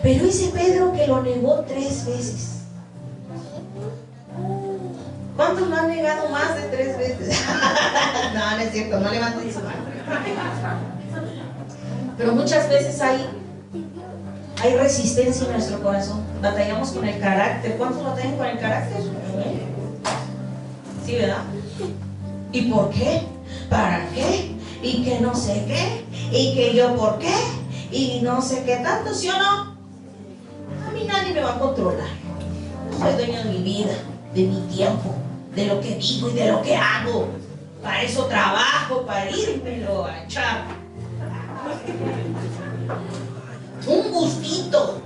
Pero ese Pedro que lo negó 3 veces. ¿Cuántos lo han negado más de 3 veces? No, no es cierto, no levanten su mano. Pero muchas veces hay resistencia en nuestro corazón. Batallamos con el carácter. ¿Cuántos batallan con el carácter? Sí, ¿verdad? ¿Y por qué? ¿Para qué? Y que no sé qué. Y que yo por qué. Y no sé qué tanto, ¿sí o no? A mí nadie me va a controlar. Soy dueño de mi vida, de mi tiempo, de lo que digo y de lo que hago. Para eso trabajo, para írmelo a echar. Un gustito.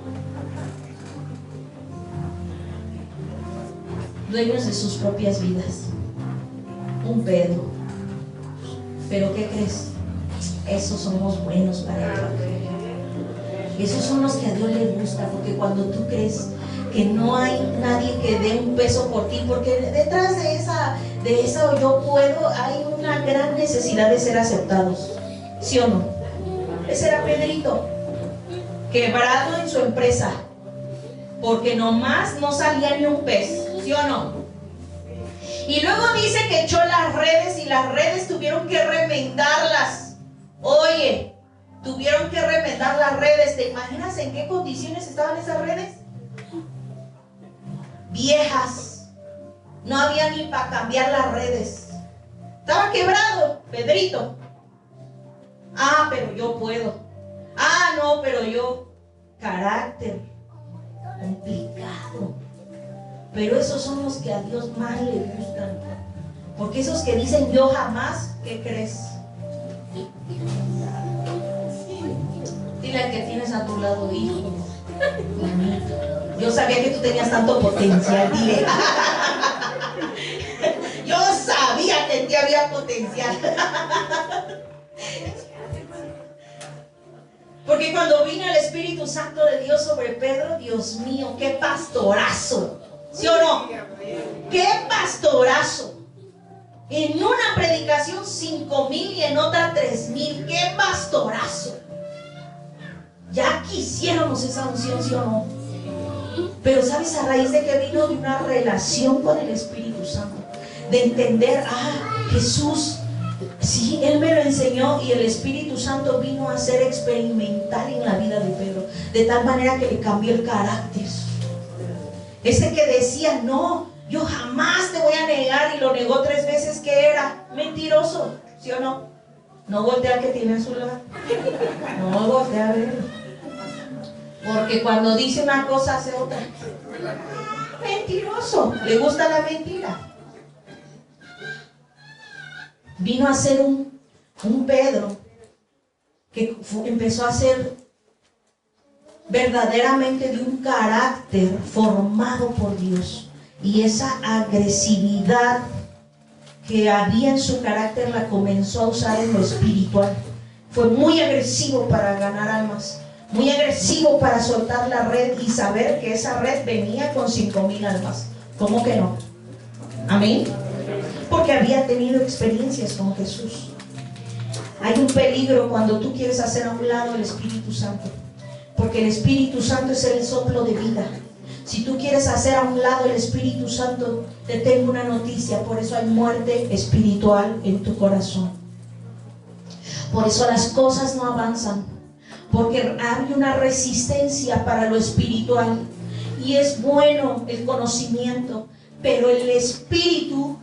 Dueños de sus propias vidas. Un Pedro. Pero ¿qué crees? Esos son los buenos para Dios. Esos son los que a Dios le gusta, porque cuando tú crees que no hay nadie que dé un peso por ti, porque detrás de esa yo puedo, hay una gran necesidad de ser aceptados. ¿Sí o no? Ese era Pedrito, quebrado en su empresa, porque nomás no salía ni un pez. ¿Sí o no? Y luego dice que echó las redes, y las redes tuvieron que remendarlas. Oye, tuvieron que remendar las redes. ¿Te imaginas en qué condiciones estaban esas redes? Viejas. No había ni para cambiar las redes. Estaba quebrado, Pedrito. Ah, pero yo puedo. Ah, no, pero yo. Carácter complicado. Pero esos son los que a Dios más le gustan. Porque esos que dicen yo jamás, ¿qué crees? Dile al que tienes a tu lado: hijo, yo sabía que tú tenías tanto potencial. Dile. Yo sabía que en ti había potencial. Porque cuando vino el Espíritu Santo de Dios sobre Pedro, Dios mío, qué pastorazo. ¿Sí o no? ¡Qué pastorazo! En una predicación 5,000 y en otra 3,000. ¡Qué pastorazo! Ya quisiéramos esa unción, ¿sí o no? Pero ¿sabes a raíz de que vino? De una relación con el Espíritu Santo. De entender, Jesús Sí, Él me lo enseñó y el Espíritu Santo vino a ser experimental en la vida de Pedro, de tal manera que le cambió el carácter. Ese que decía, no, yo jamás te voy a negar, y lo negó 3 veces, que era mentiroso, ¿sí o no? No voltea al que tiene a su lado, no voltea a ver, porque cuando dice una cosa hace otra. Mentiroso, le gusta la mentira. Vino a ser un Pedro que empezó a ser verdaderamente de un carácter formado por Dios, y esa agresividad que había en su carácter la comenzó a usar en lo espiritual. Fue muy agresivo para ganar almas, muy agresivo para soltar la red y saber que esa red venía con 5,000 almas. ¿Cómo que no? Amén. Porque había tenido experiencias con Jesús. Hay un peligro cuando tú quieres hacer a un lado el Espíritu Santo, porque el Espíritu Santo es el soplo de vida. Si tú quieres hacer a un lado el Espíritu Santo, te tengo una noticia: por eso hay muerte espiritual en tu corazón. Por eso las cosas no avanzan, porque hay una resistencia para lo espiritual. Y es bueno el conocimiento, pero el Espíritu,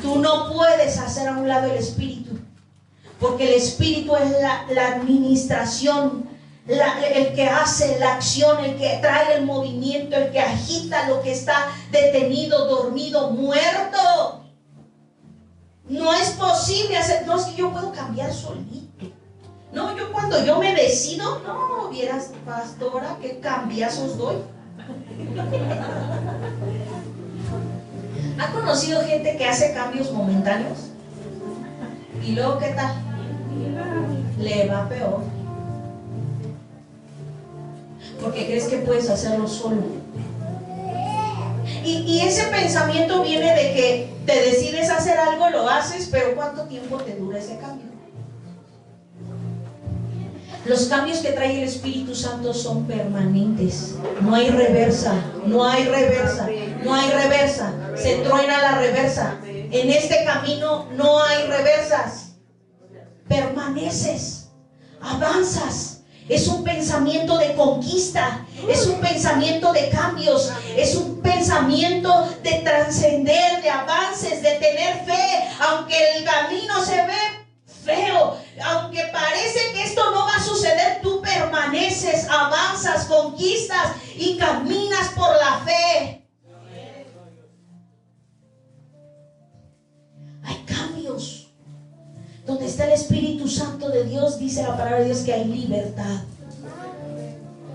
tú no puedes hacer a un lado el Espíritu, porque el Espíritu es la administración, el que hace la acción, el que trae el movimiento, el que agita lo que está detenido, dormido, muerto. No es posible hacer, no es que yo puedo cambiar solito. No, yo cuando yo me decido, no, vieras, pastora, qué cambiazos doy. ¿Ha conocido gente que hace cambios momentáneos? ¿Y luego qué tal? Le va peor. Porque crees que puedes hacerlo solo. Y ese pensamiento viene de que te decides hacer algo, lo haces, pero ¿cuánto tiempo te dura ese cambio? Los cambios que trae el Espíritu Santo son permanentes. No hay reversa, no hay reversa, no hay reversa. Se truena la reversa. En este camino no hay reversas. Permaneces, avanzas. Es un pensamiento de conquista, es un pensamiento de cambios, es un pensamiento de trascender, de avances, de tener fe, aunque el camino se ve feo, aunque parece que esto no va a suceder, tú permaneces, avanzas, conquistas y caminas por la fe. Hay cambios. Donde está el Espíritu Santo de Dios, dice la palabra de Dios que hay libertad.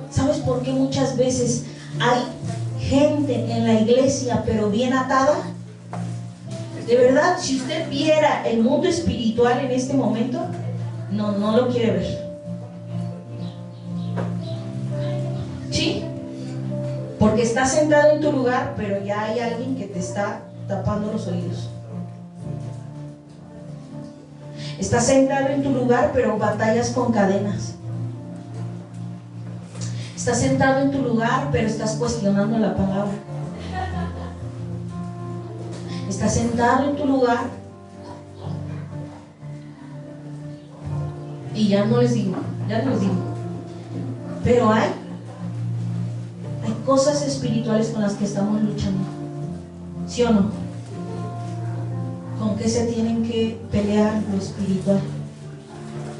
¿Sabes por qué muchas veces hay gente en la iglesia pero bien atada? De verdad, si usted viera el mundo espiritual en este momento, no lo quiere ver. ¿Sí? Porque estás sentado en tu lugar, pero ya hay alguien que te está tapando los oídos. Estás sentado en tu lugar, pero batallas con cadenas. Estás sentado en tu lugar, pero estás cuestionando la palabra. Estás sentado en tu lugar. Y ya no les digo. Pero hay cosas espirituales con las que estamos luchando. ¿Sí o no? ¿Con qué se tienen que pelear lo espiritual?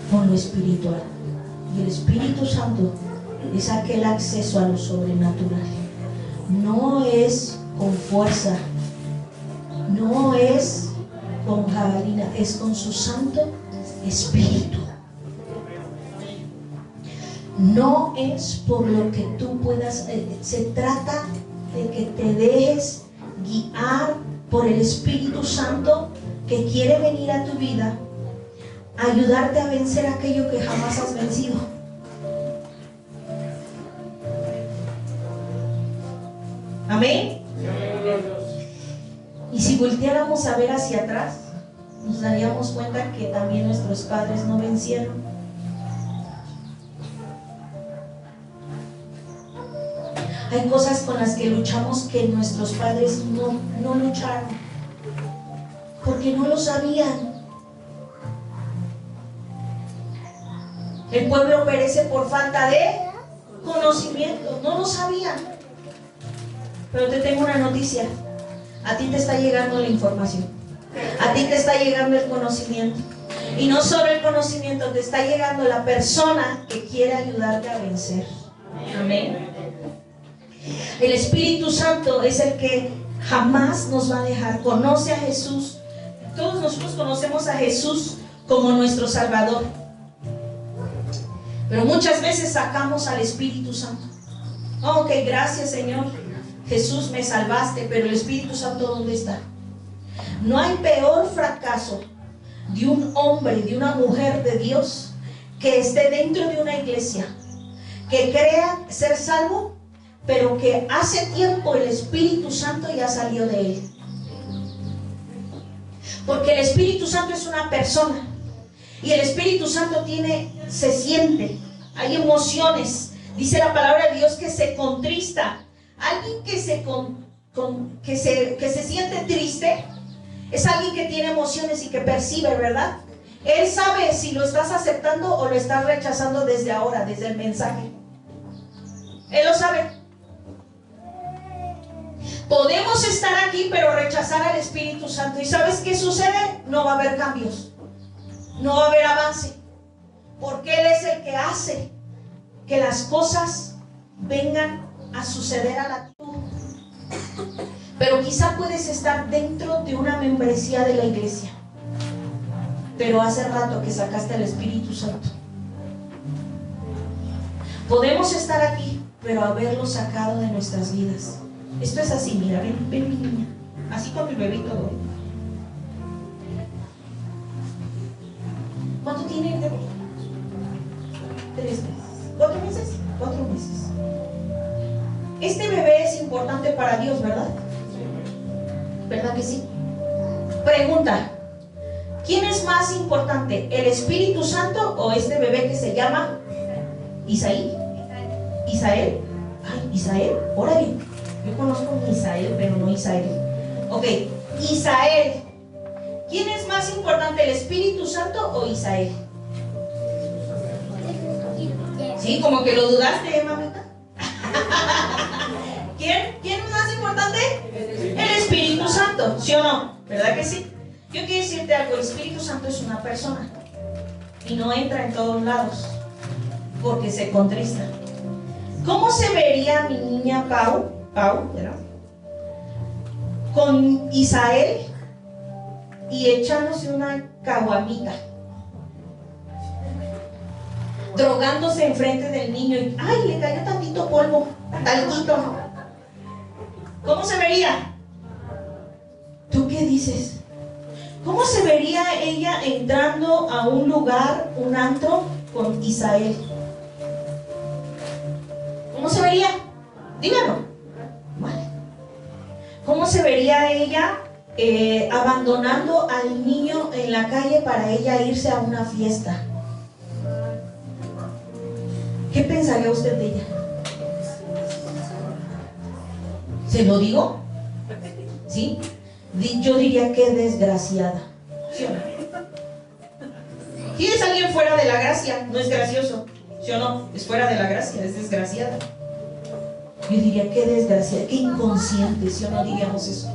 Con lo espiritual. Y el Espíritu Santo es aquel acceso a lo sobrenatural. No es con fuerza, no es con jabalina, es con su Santo Espíritu. No es por lo que tú puedas, se trata de que te dejes guiar por el Espíritu Santo, que quiere venir a tu vida a ayudarte a vencer aquello que jamás has vencido. Amén. Y si volteáramos a ver hacia atrás, nos daríamos cuenta que también nuestros padres no vencieron. Hay cosas con las que luchamos que nuestros padres no lucharon, porque no lo sabían. El pueblo perece por falta de conocimiento. No lo sabían. Pero te tengo una noticia. A ti te está llegando la información. A ti te está llegando el conocimiento. Y no solo el conocimiento, te está llegando la persona que quiere ayudarte a vencer. Amén. El Espíritu Santo es el que jamás nos va a dejar. Conoce a Jesús. Todos nosotros conocemos a Jesús como nuestro Salvador. Pero muchas veces sacamos al Espíritu Santo. Ok, gracias Señor. Jesús, me salvaste, pero el Espíritu Santo, ¿dónde está? No hay peor fracaso de un hombre, de una mujer de Dios, que esté dentro de una iglesia, que crea ser salvo, pero que hace tiempo el Espíritu Santo ya salió de él. Porque el Espíritu Santo es una persona, y el Espíritu Santo se siente, hay emociones. Dice la palabra de Dios que se contrista. Alguien que se siente triste es alguien que tiene emociones y que percibe, ¿verdad? Él sabe si lo estás aceptando o lo estás rechazando desde ahora, desde el mensaje. Él lo sabe. Podemos estar aquí pero rechazar al Espíritu Santo. ¿Y sabes qué sucede? No va a haber cambios. No va a haber avance. Porque Él es el que hace que las cosas vengan a suceder a la tú. Pero quizá puedes estar dentro de una membresía de la iglesia, pero hace rato que sacaste al Espíritu Santo. Podemos estar aquí, pero haberlo sacado de nuestras vidas. Esto es así, mira, ven mi niña, así con mi bebito hoy. ¿Cuánto tiene el bebé? 3 meses. 4 meses. 4 meses. Este bebé es importante para Dios, ¿verdad? ¿Verdad que sí? Pregunta: ¿quién es más importante, el Espíritu Santo o este bebé que se llama Isaí? ¿Isael? Ay, Isael, órale. Yo conozco a Isael, pero no Isael. Ok, Isael. ¿Quién es más importante, el Espíritu Santo o Isael? Sí, como que lo dudaste, mamita. ¿Quién es más importante? El Espíritu Santo, ¿sí o no? ¿Verdad que sí? Yo quiero decirte algo, el Espíritu Santo es una persona y no entra en todos lados porque se contrista. ¿Cómo se vería mi niña Pau, ¿verdad? Con Isael y echándose una caguamita, drogándose enfrente del niño y ¡ay! Le cayó tantito polvo, tantito. ¿Cómo se vería? ¿Tú qué dices? ¿Cómo se vería ella entrando a un lugar, un antro, con Isael? ¿Cómo se vería? Díganlo. Vale. ¿Cómo se vería ella abandonando al niño en la calle para ella irse a una fiesta? ¿Qué pensaría usted de ella? ¿Se lo digo? ¿Sí? Yo diría que desgraciada. ¿Sí o no? ¿Tienes a alguien fuera de la gracia? No es gracioso. ¿Sí o no? Es fuera de la gracia, es desgraciada. Yo diría que desgraciada, que inconsciente, ¿sí o no diríamos eso?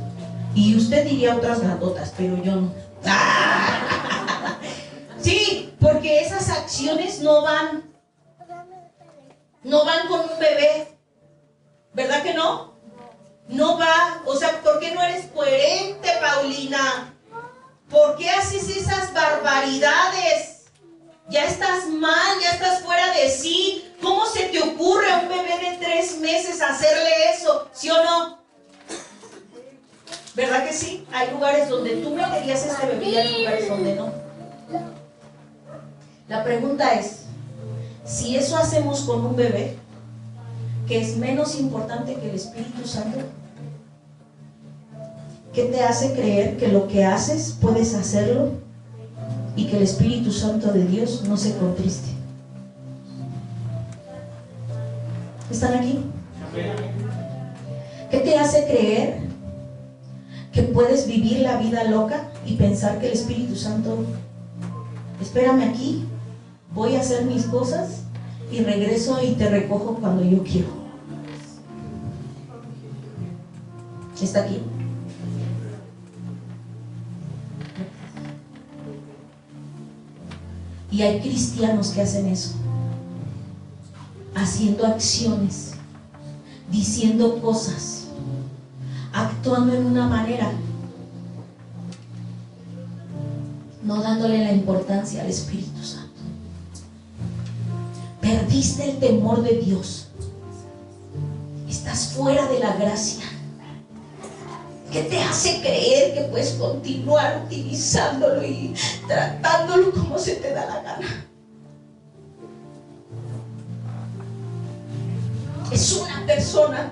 Y usted diría otras grandotas, pero yo no. ¡Ah! Sí, porque esas acciones no van con un bebé. ¿Verdad que no? No va, o sea, ¿por qué no eres coherente, Paulina? ¿Por qué haces esas barbaridades? Ya estás mal, ya estás fuera de sí. ¿Cómo se te ocurre a un bebé de 3 meses hacerle eso? ¿Sí o no? ¿Verdad que sí? Hay lugares donde tú meterías a este bebé y hay lugares donde no. La pregunta es, si eso hacemos con un bebé, que es menos importante que el Espíritu Santo, ¿qué te hace creer que lo que haces puedes hacerlo y que el Espíritu Santo de Dios no se contriste? ¿Están aquí? ¿Qué te hace creer que puedes vivir la vida loca y pensar que el Espíritu Santo, espérame aquí, voy a hacer mis cosas y regreso y te recojo cuando yo quiero. ¿Está aquí? Y hay cristianos que hacen eso, haciendo acciones, diciendo cosas, actuando en una manera, no dándole la importancia al Espíritu Santo. Perdiste el temor de Dios. Estás fuera de la gracia. ¿Qué te hace creer que puedes continuar utilizándolo y tratándolo como se te da la gana? Es una persona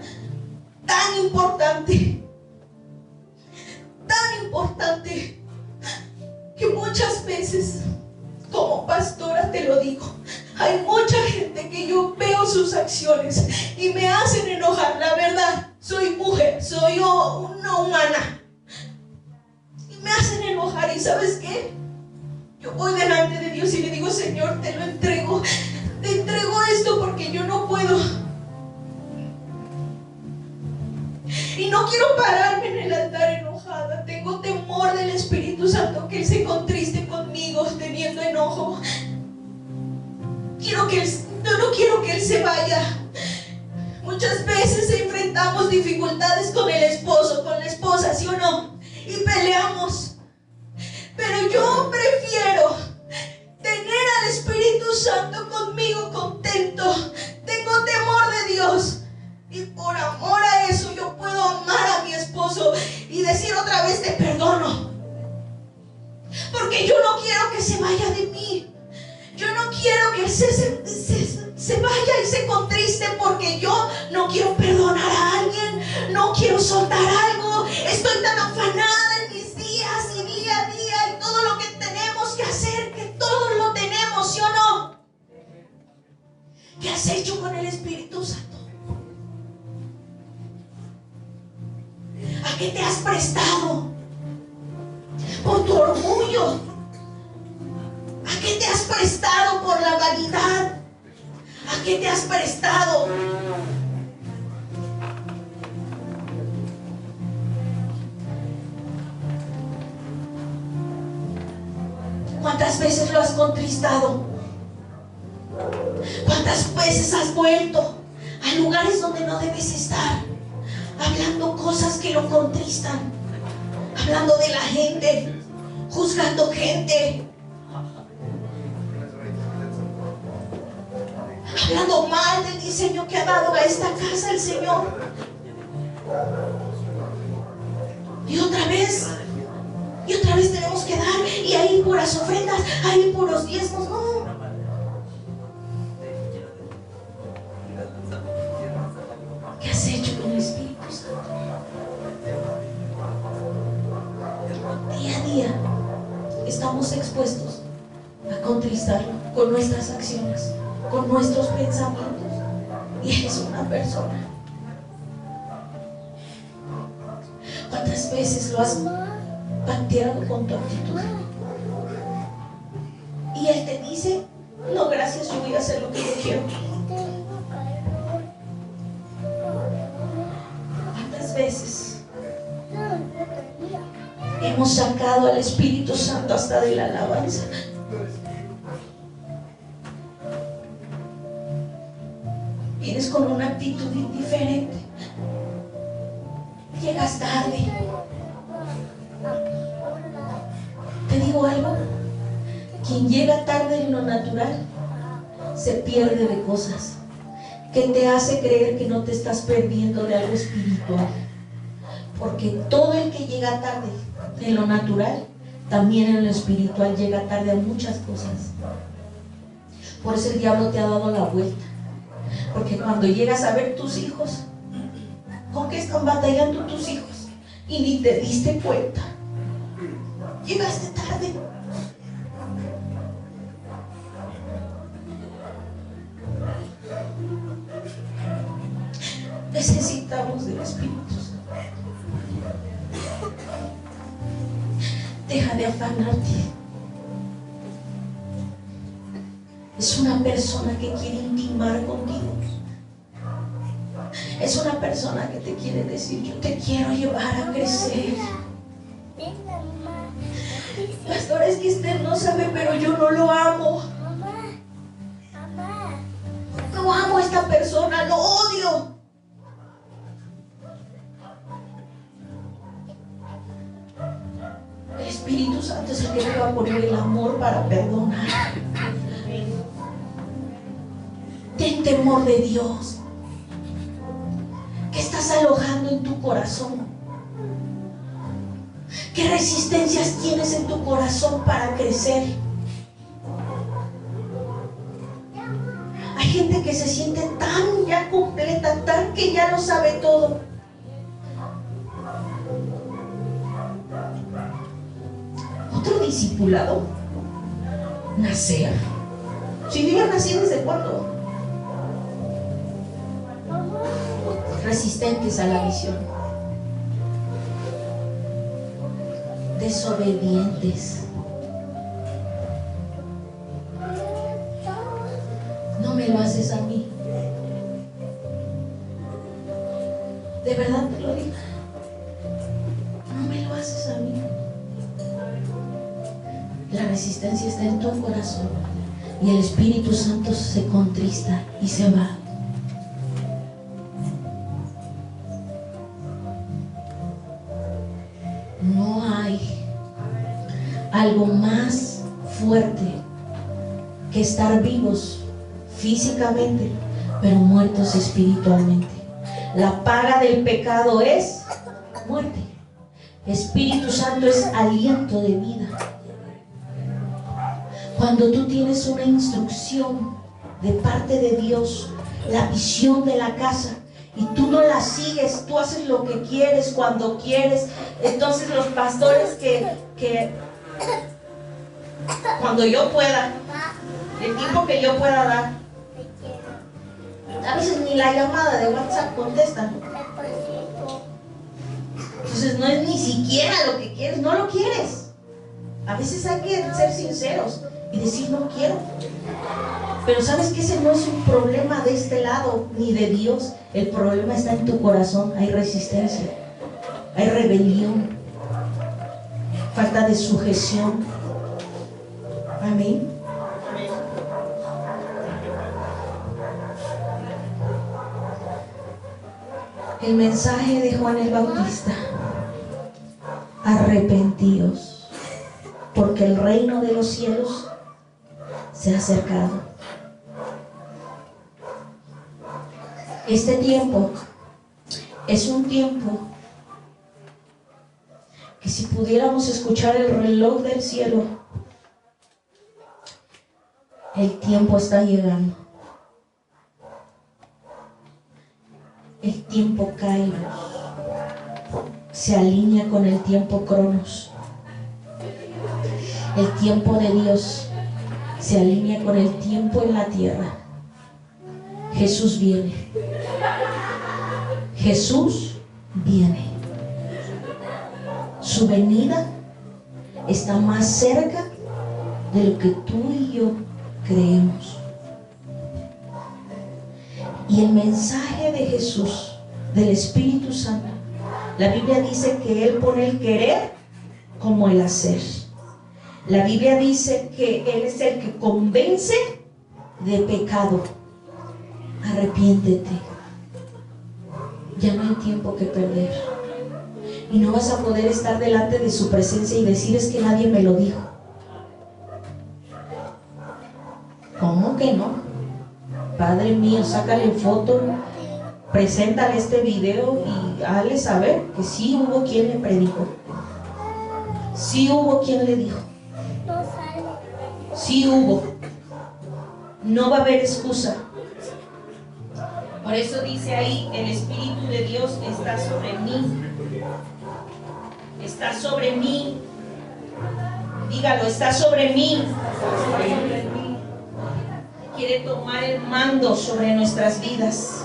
tan importante, que muchas veces, como pastora te lo digo, hay mucha gente que yo veo sus acciones y me hacen enojar. La verdad, soy mujer, soy una humana, y me hacen enojar. ¿Y sabes qué? Yo voy delante de Dios y le digo: Señor, te lo entrego, te entrego esto porque yo no puedo. Y no quiero pararme en el altar enojada. Tengo temor del Espíritu Santo, que Él se contriste conmigo teniendo enojo. Yo no quiero que Él se vaya. Muchas veces enfrentamos dificultades con el esposo, con la esposa, ¿sí o no? Y peleamos. Pero yo prefiero tener al Espíritu Santo conmigo contento. Tengo temor de Dios. Y por amor a eso yo puedo amar a mi esposo y decir otra vez: te perdono. Porque yo no quiero que se vaya de mí. Yo no quiero que él se vaya y se contriste porque yo no quiero perdonar a alguien, no quiero soltar algo. Estoy tan afanada en mis días y día a día y todo lo que tenemos que hacer, que todos lo tenemos, ¿sí o no? ¿Qué has hecho con el Espíritu Santo? ¿A qué te has prestado? Por tu orgullo. ¿A qué te has prestado por la vanidad? ¿A qué te has prestado? ¿Cuántas veces lo has contristado? ¿Cuántas veces has vuelto a lugares donde no debes estar, hablando cosas que lo contristan, hablando de la gente, juzgando gente, hablando mal del diseño que ha dado a esta casa el Señor? Y otra vez tenemos que dar, y ahí puras ofrendas, ahí puros diezmos. No. ¿Qué has hecho con el Espíritu Santo? Día a día estamos expuestos a contristarlo con nuestras acciones, con nuestros pensamientos, y eres una persona. ¿Cuántas veces lo has pateado con tu actitud? Y Él te dice: no, gracias, yo voy a hacer lo que yo quiero. ¿Cuántas veces hemos sacado al Espíritu Santo hasta de la alabanza? Vienes con una actitud indiferente, llegas tarde. Te digo algo: quien llega tarde en lo natural se pierde de cosas, que te hace creer que no te estás perdiendo de algo espiritual. Porque todo el que llega tarde en lo natural, también en lo espiritual llega tarde a muchas cosas. Por eso el diablo te ha dado la vuelta. Porque cuando llegas a ver tus hijos, ¿con qué están batallando tus hijos? Y ni te diste cuenta. Llegaste tarde. Necesitamos del Espíritu Santo. Deja de afanarte. Es una persona que quiere intimar contigo. Es una persona que te quiere decir: yo te quiero llevar a crecer. Pastor, es que usted no sabe, pero yo no lo amo. No amo a esta persona, lo odio. El Espíritu Santo es el que te va a poner el amor para perdonar. Ten temor de Dios. ¿Qué estás alojando en tu corazón? ¿Qué resistencias tienes en tu corazón para crecer? Hay gente que se siente tan ya completa, tan que ya lo sabe todo. Otro discipulado, nacer. Si yo ya nací, ¿desde cuándo? Resistentes a la visión, desobedientes. No me lo haces a mí. De verdad te lo digo. No me lo haces a mí. La resistencia está en tu corazón y el Espíritu Santo se contrista y se va. No hay algo más fuerte que estar vivos físicamente, pero muertos espiritualmente. La paga del pecado es muerte. Espíritu Santo es aliento de vida. Cuando tú tienes una instrucción de parte de Dios, la visión de la casa, y tú no la sigues, tú haces lo que quieres, cuando quieres, entonces los pastores que cuando yo pueda, el tiempo que yo pueda dar, a veces ni la llamada de WhatsApp contestan. Entonces no es ni siquiera lo que quieres, no lo quieres. A veces hay que ser sinceros y decir: no quiero. Pero sabes que ese no es un problema de este lado ni de Dios. El problema está en tu corazón. Hay resistencia, hay rebelión, falta de sujeción. Amén. El mensaje de Juan el Bautista: arrepentíos, porque el reino de los cielos se ha acercado. Este tiempo es un tiempo que, si pudiéramos escuchar el reloj del cielo, el tiempo está llegando. El tiempo Kairos se alinea con el tiempo Cronos. El tiempo de Dios se alinea con el tiempo en la tierra. Jesús viene. Jesús viene. Su venida está más cerca de lo que tú y yo creemos. Y el mensaje de Jesús, del Espíritu Santo, la Biblia dice que Él pone el querer como el hacer. La Biblia dice que Él es el que convence de pecado. Arrepiéntete. Ya no hay tiempo que perder. Y no vas a poder estar delante de su presencia y decir: es que nadie me lo dijo. ¿Cómo que no? Padre mío, sácale foto, preséntale este video y hazle saber que sí hubo quien le predicó. Sí hubo quien le dijo. Sí hubo. No va a haber excusa. Por eso dice ahí: el Espíritu de Dios está sobre mí. Está sobre mí. Dígalo: está sobre mí. Quiere tomar el mando sobre nuestras vidas.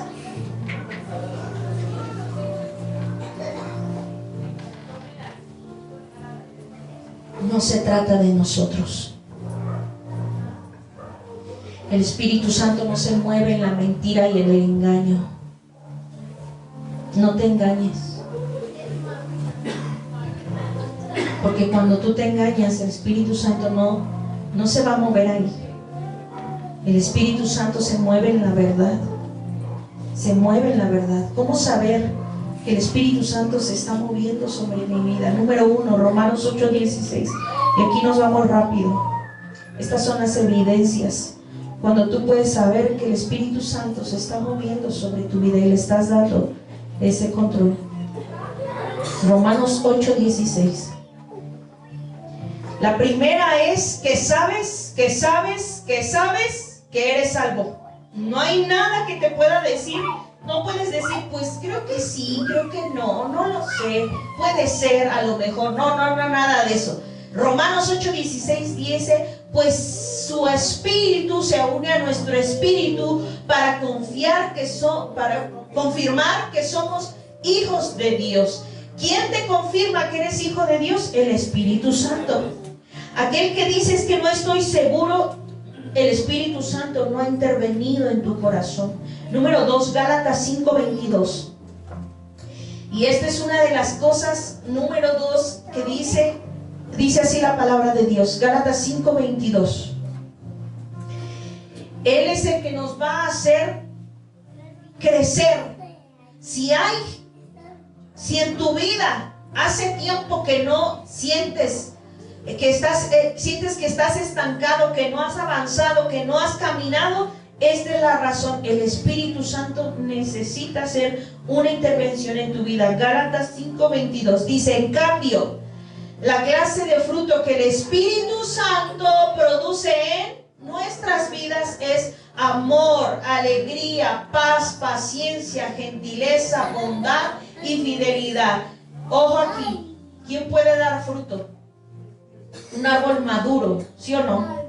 No se trata de nosotros. El Espíritu Santo no se mueve en la mentira y en el engaño. No te engañes. Porque cuando tú te engañas, el Espíritu Santo no se va a mover ahí. El Espíritu Santo se mueve en la verdad. Se mueve en la verdad. ¿Cómo saber que el Espíritu Santo se está moviendo sobre mi vida? Número 1, Romanos 8:16. Y aquí nos vamos rápido. Estas son las evidencias. Cuando tú puedes saber que el Espíritu Santo se está moviendo sobre tu vida y le estás dando ese control. Romanos 8:16. La primera es que sabes que eres salvo. No hay nada que te pueda decir. No puedes decir, pues creo que sí, creo que no lo sé, puede ser, a lo mejor. No, nada de eso. Romanos 8:16 dice, pues su espíritu se une a nuestro espíritu para confirmar que somos hijos de Dios. ¿Quién te confirma que eres hijo de Dios? El Espíritu Santo. Aquel que dices que no estoy seguro, el Espíritu Santo no ha intervenido en tu corazón. Número 2, Gálatas 5:22. Y esta es una de las cosas, número 2, que dice así la palabra de Dios. Gálatas 5:22. Él es el que nos va a hacer crecer. Si en tu vida hace tiempo que no sientes que estás estancado, que no has avanzado, que no has caminado, esta es la razón. El Espíritu Santo necesita hacer una intervención en tu vida. Gálatas 5:22 dice, en cambio, la clase de fruto que el Espíritu Santo produce en nuestras vidas es amor, alegría, paz, paciencia, gentileza, bondad y fidelidad. Ojo aquí, ¿quién puede dar fruto? Un árbol maduro, ¿sí o no?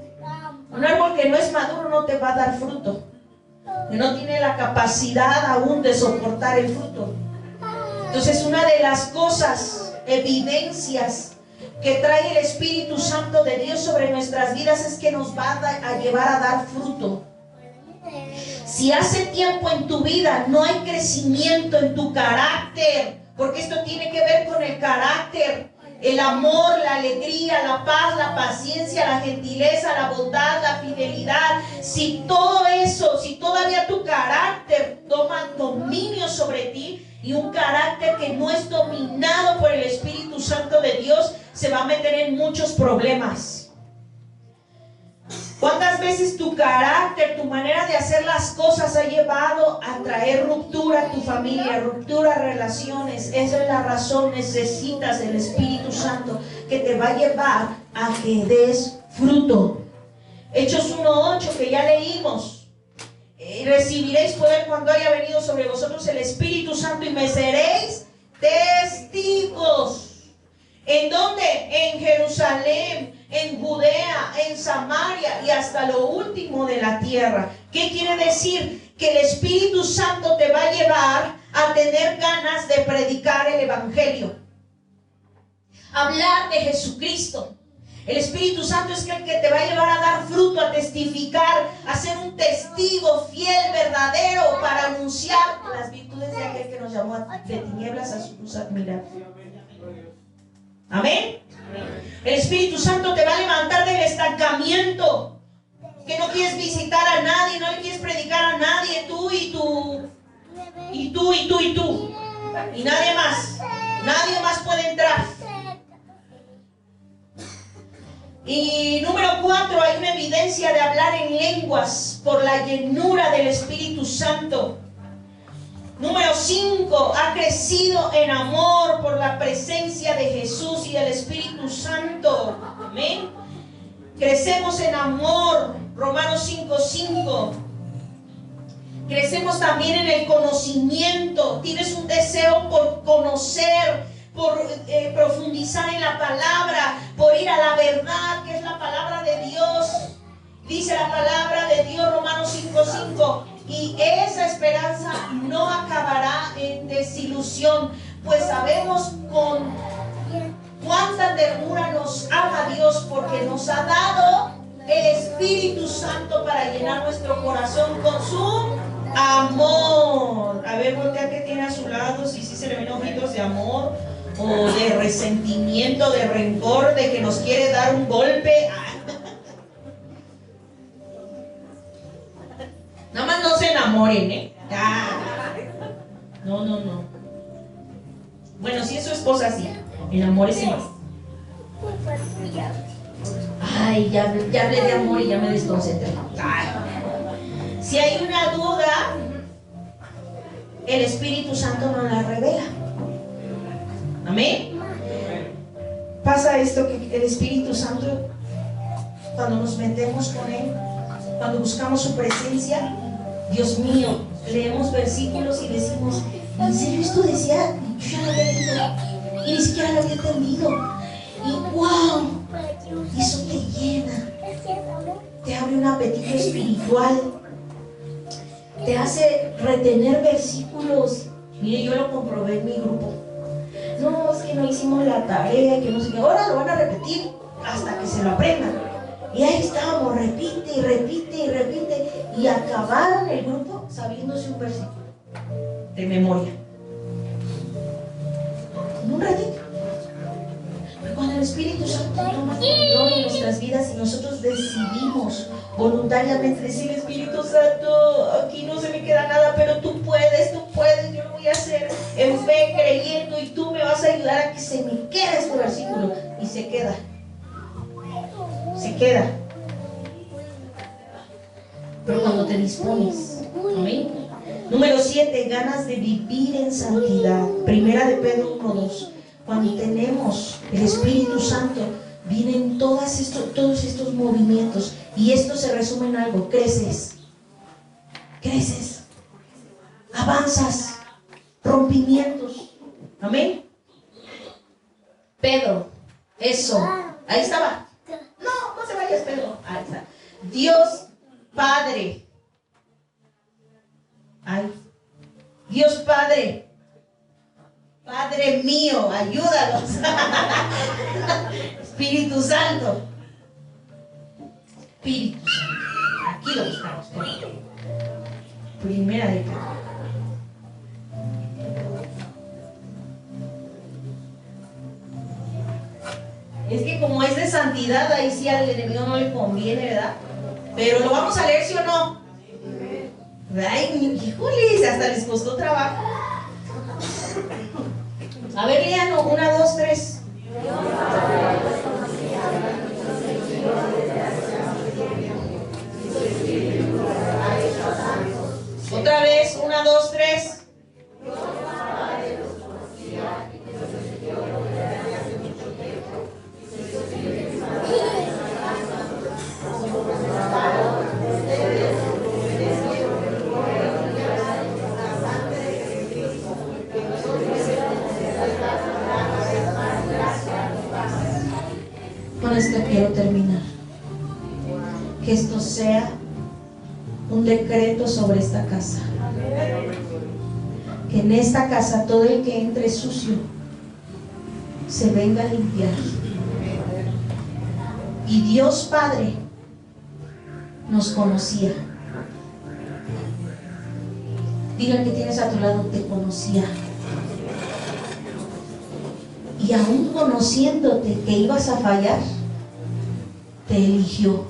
Un árbol que no es maduro no te va a dar fruto, que no tiene la capacidad aún de soportar el fruto. Entonces, una de las cosas, evidencias que trae el Espíritu Santo de Dios sobre nuestras vidas es que nos va a llevar a dar fruto. Si hace tiempo en tu vida no hay crecimiento en tu carácter, porque esto tiene que ver con el carácter, el amor, la alegría, la paz, la paciencia, la gentileza, la bondad, la fidelidad. Si todo eso, si todavía tu carácter toma dominio sobre ti, y un carácter que no es dominado por el Espíritu Santo de Dios, se va a meter en muchos problemas. ¿Cuántas veces tu carácter, tu manera de hacer las cosas ha llevado a traer ruptura a tu familia, ruptura a relaciones? Esa es la razón, necesitas el Espíritu Santo que te va a llevar a que des fruto. Hechos 1:8 que ya leímos. Recibiréis poder cuando haya venido sobre vosotros el Espíritu Santo y me seréis testigos. ¿En dónde? En Jerusalén, en Judea, en Samaria y hasta lo último de la tierra. ¿Qué quiere decir? Que el Espíritu Santo te va a llevar a tener ganas de predicar el Evangelio, hablar de Jesucristo. El Espíritu Santo es el que te va a llevar a dar fruto, a testificar, a ser un testigo fiel, verdadero, para anunciar las virtudes de aquel que nos llamó de tinieblas a su luz admirable. Amén. El Espíritu Santo te va a levantar del estancamiento, que no quieres visitar a nadie, no le quieres predicar a nadie, tú y tú, y tú y tú y tú, y nadie más puede entrar. Y número 4, hay una evidencia de hablar en lenguas por la llenura del Espíritu Santo. Número 5, ha crecido en amor por la presencia de Jesús y del Espíritu Santo. Amén. Crecemos en amor. Romanos 5:5. Crecemos también en el conocimiento. Tienes un deseo por conocer, por profundizar en la palabra, por ir a la verdad, que es la palabra de Dios. Dice la palabra de Dios, Romanos 5:5, y esa esperanza no acabará en desilusión, pues sabemos con cuánta ternura nos ama Dios, porque nos ha dado el Espíritu Santo para llenar nuestro corazón con su amor. A ver, voltea que tiene a su lado, si sí se le ven ojitos de amor o de resentimiento, de rencor, de que nos quiere dar un golpe. Nada más no se enamoren, ¿eh? No. Bueno, si es su esposa, sí. Enamórese más. Ay, ya hablé de amor y ya me desconcentré. Si hay una duda, el Espíritu Santo nos la revela. Amén. Pasa esto que el Espíritu Santo, cuando nos metemos con Él, cuando buscamos su presencia, Dios mío, leemos versículos y decimos, ¿en serio esto decía? Yo ya lo había leído y ni siquiera lo había entendido. Y wow, eso te llena, te abre un apetito espiritual, te hace retener versículos. Mire, yo lo comprobé en mi grupo. No, es que no hicimos la tarea, que no sé qué. Ahora lo van a repetir hasta que se lo aprendan. Y ahí estábamos, repite y repite y repite. Y acabaron el grupo sabiéndose un versículo de memoria. En un ratito. Pero cuando el Espíritu Santo toma control en nuestras vidas y nosotros decidimos voluntariamente decir, Espíritu Santo, aquí no se me queda nada, pero tú puedes, yo lo voy a hacer en fe, creyendo, y tú me vas a ayudar a que se me quede este versículo. Y se queda. Pero cuando te dispones, ¿amén? Número 7, ganas de vivir en santidad. Primera de Pedro 1:2. Cuando tenemos el Espíritu Santo, vienen todos estos movimientos. Y esto se resume en algo: creces, avanzas, rompimientos. Amén. Pedro, eso, ahí estaba. No se vayas, Pedro. Ahí está. Dios Padre. Ay, Dios Padre. Padre mío, ayúdanos. Espíritu Santo. Espíritu Santo. Aquí lo buscamos. Primera de Pedro. Es que como es de santidad, ahí sí al enemigo no le conviene, ¿verdad? Pero lo vamos a leer, ¿sí o no? Ay, híjoles, hasta les costó trabajo. A ver, léanlo, 1, 2, 3. Otra vez, 1, 2, 3. Con esto quiero terminar. Que esto sea un decreto sobre esta casa. Que en esta casa todo el que entre sucio se venga a limpiar. Y Dios Padre nos conocía. Diga que tienes a tu lado, te conocía. Y aún conociéndote que ibas a fallar, te eligió.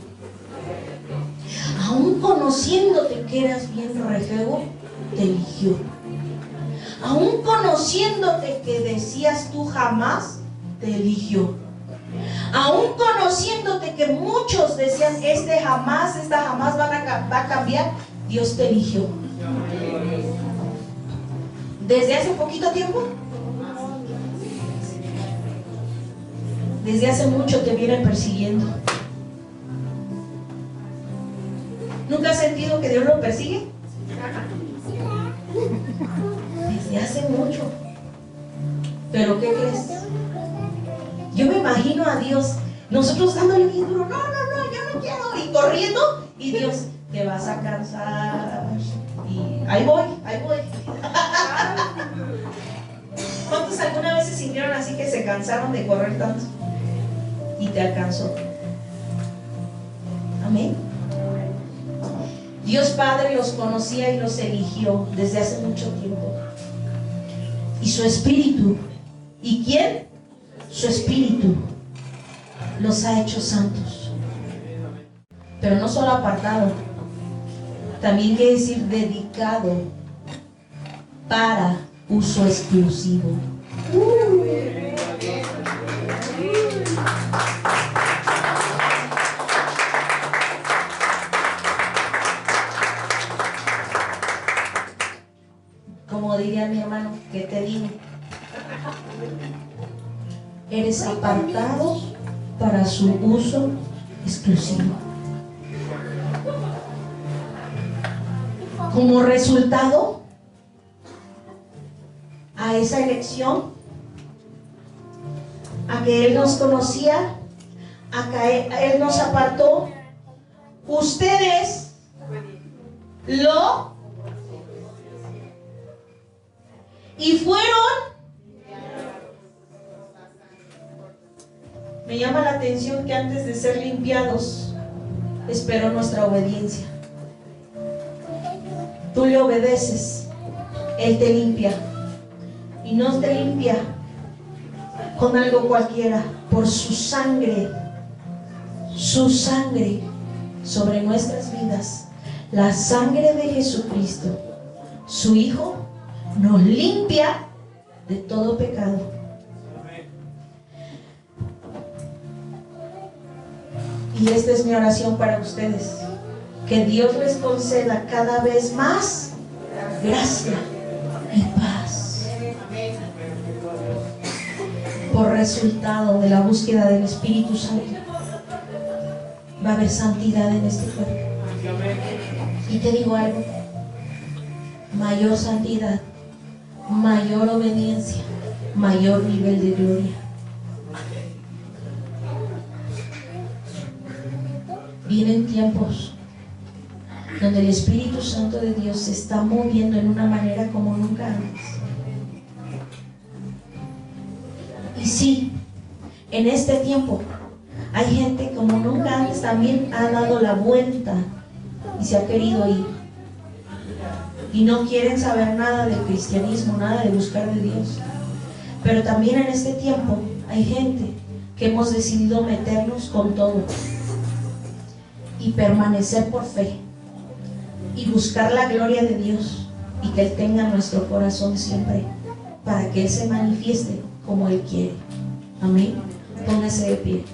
Aún conociéndote que eras bien refego, te eligió. Aún conociéndote que decías tú jamás, te eligió. Aún conociéndote que muchos decían esta jamás va a cambiar, Dios te eligió. Desde hace poquito tiempo, desde hace mucho te vienen persiguiendo. ¿Nunca has sentido que Dios lo persigue? Desde hace mucho. ¿Pero qué crees? Yo me imagino a Dios, nosotros dándole bien duro, no, yo no quiero, y corriendo, y Dios, te vas a cansar. Y ahí voy. ¿Cuántos alguna vez se sintieron así que se cansaron de correr tanto? Y te alcanzó. Amén. Dios Padre los conocía y los eligió desde hace mucho tiempo. Y su Espíritu, ¿y quién? Su Espíritu los ha hecho santos. Pero no solo apartado, también quiere decir dedicado para uso exclusivo. Como diría mi hermano, ¿qué te digo? Eres apartado para su uso exclusivo. Como resultado a esa elección, a que Él nos conocía, a que Él nos apartó, ustedes lo y fueron. Me llama la atención que antes de ser limpiados, esperó nuestra obediencia. Tú le obedeces, Él te limpia. Y no te limpia con algo cualquiera, por su sangre sobre nuestras vidas. La sangre de Jesucristo, su Hijo, nos limpia de todo pecado. Y esta es mi oración para ustedes, que Dios les conceda cada vez más gracia y paz por resultado de la búsqueda del Espíritu Santo. Va a haber santidad en este cuerpo. Y te digo algo: mayor santidad, mayor obediencia, mayor nivel de gloria. Vienen tiempos donde el Espíritu Santo de Dios se está moviendo en una manera como nunca antes. Y sí, en este tiempo hay gente como nunca antes también ha dado la vuelta y se ha querido ir. Y no quieren saber nada del cristianismo, nada de buscar de Dios. Pero también en este tiempo hay gente que hemos decidido meternos con todo y permanecer por fe y buscar la gloria de Dios, y que Él tenga nuestro corazón siempre, para que Él se manifieste como Él quiere. Amén. Póngase de pie.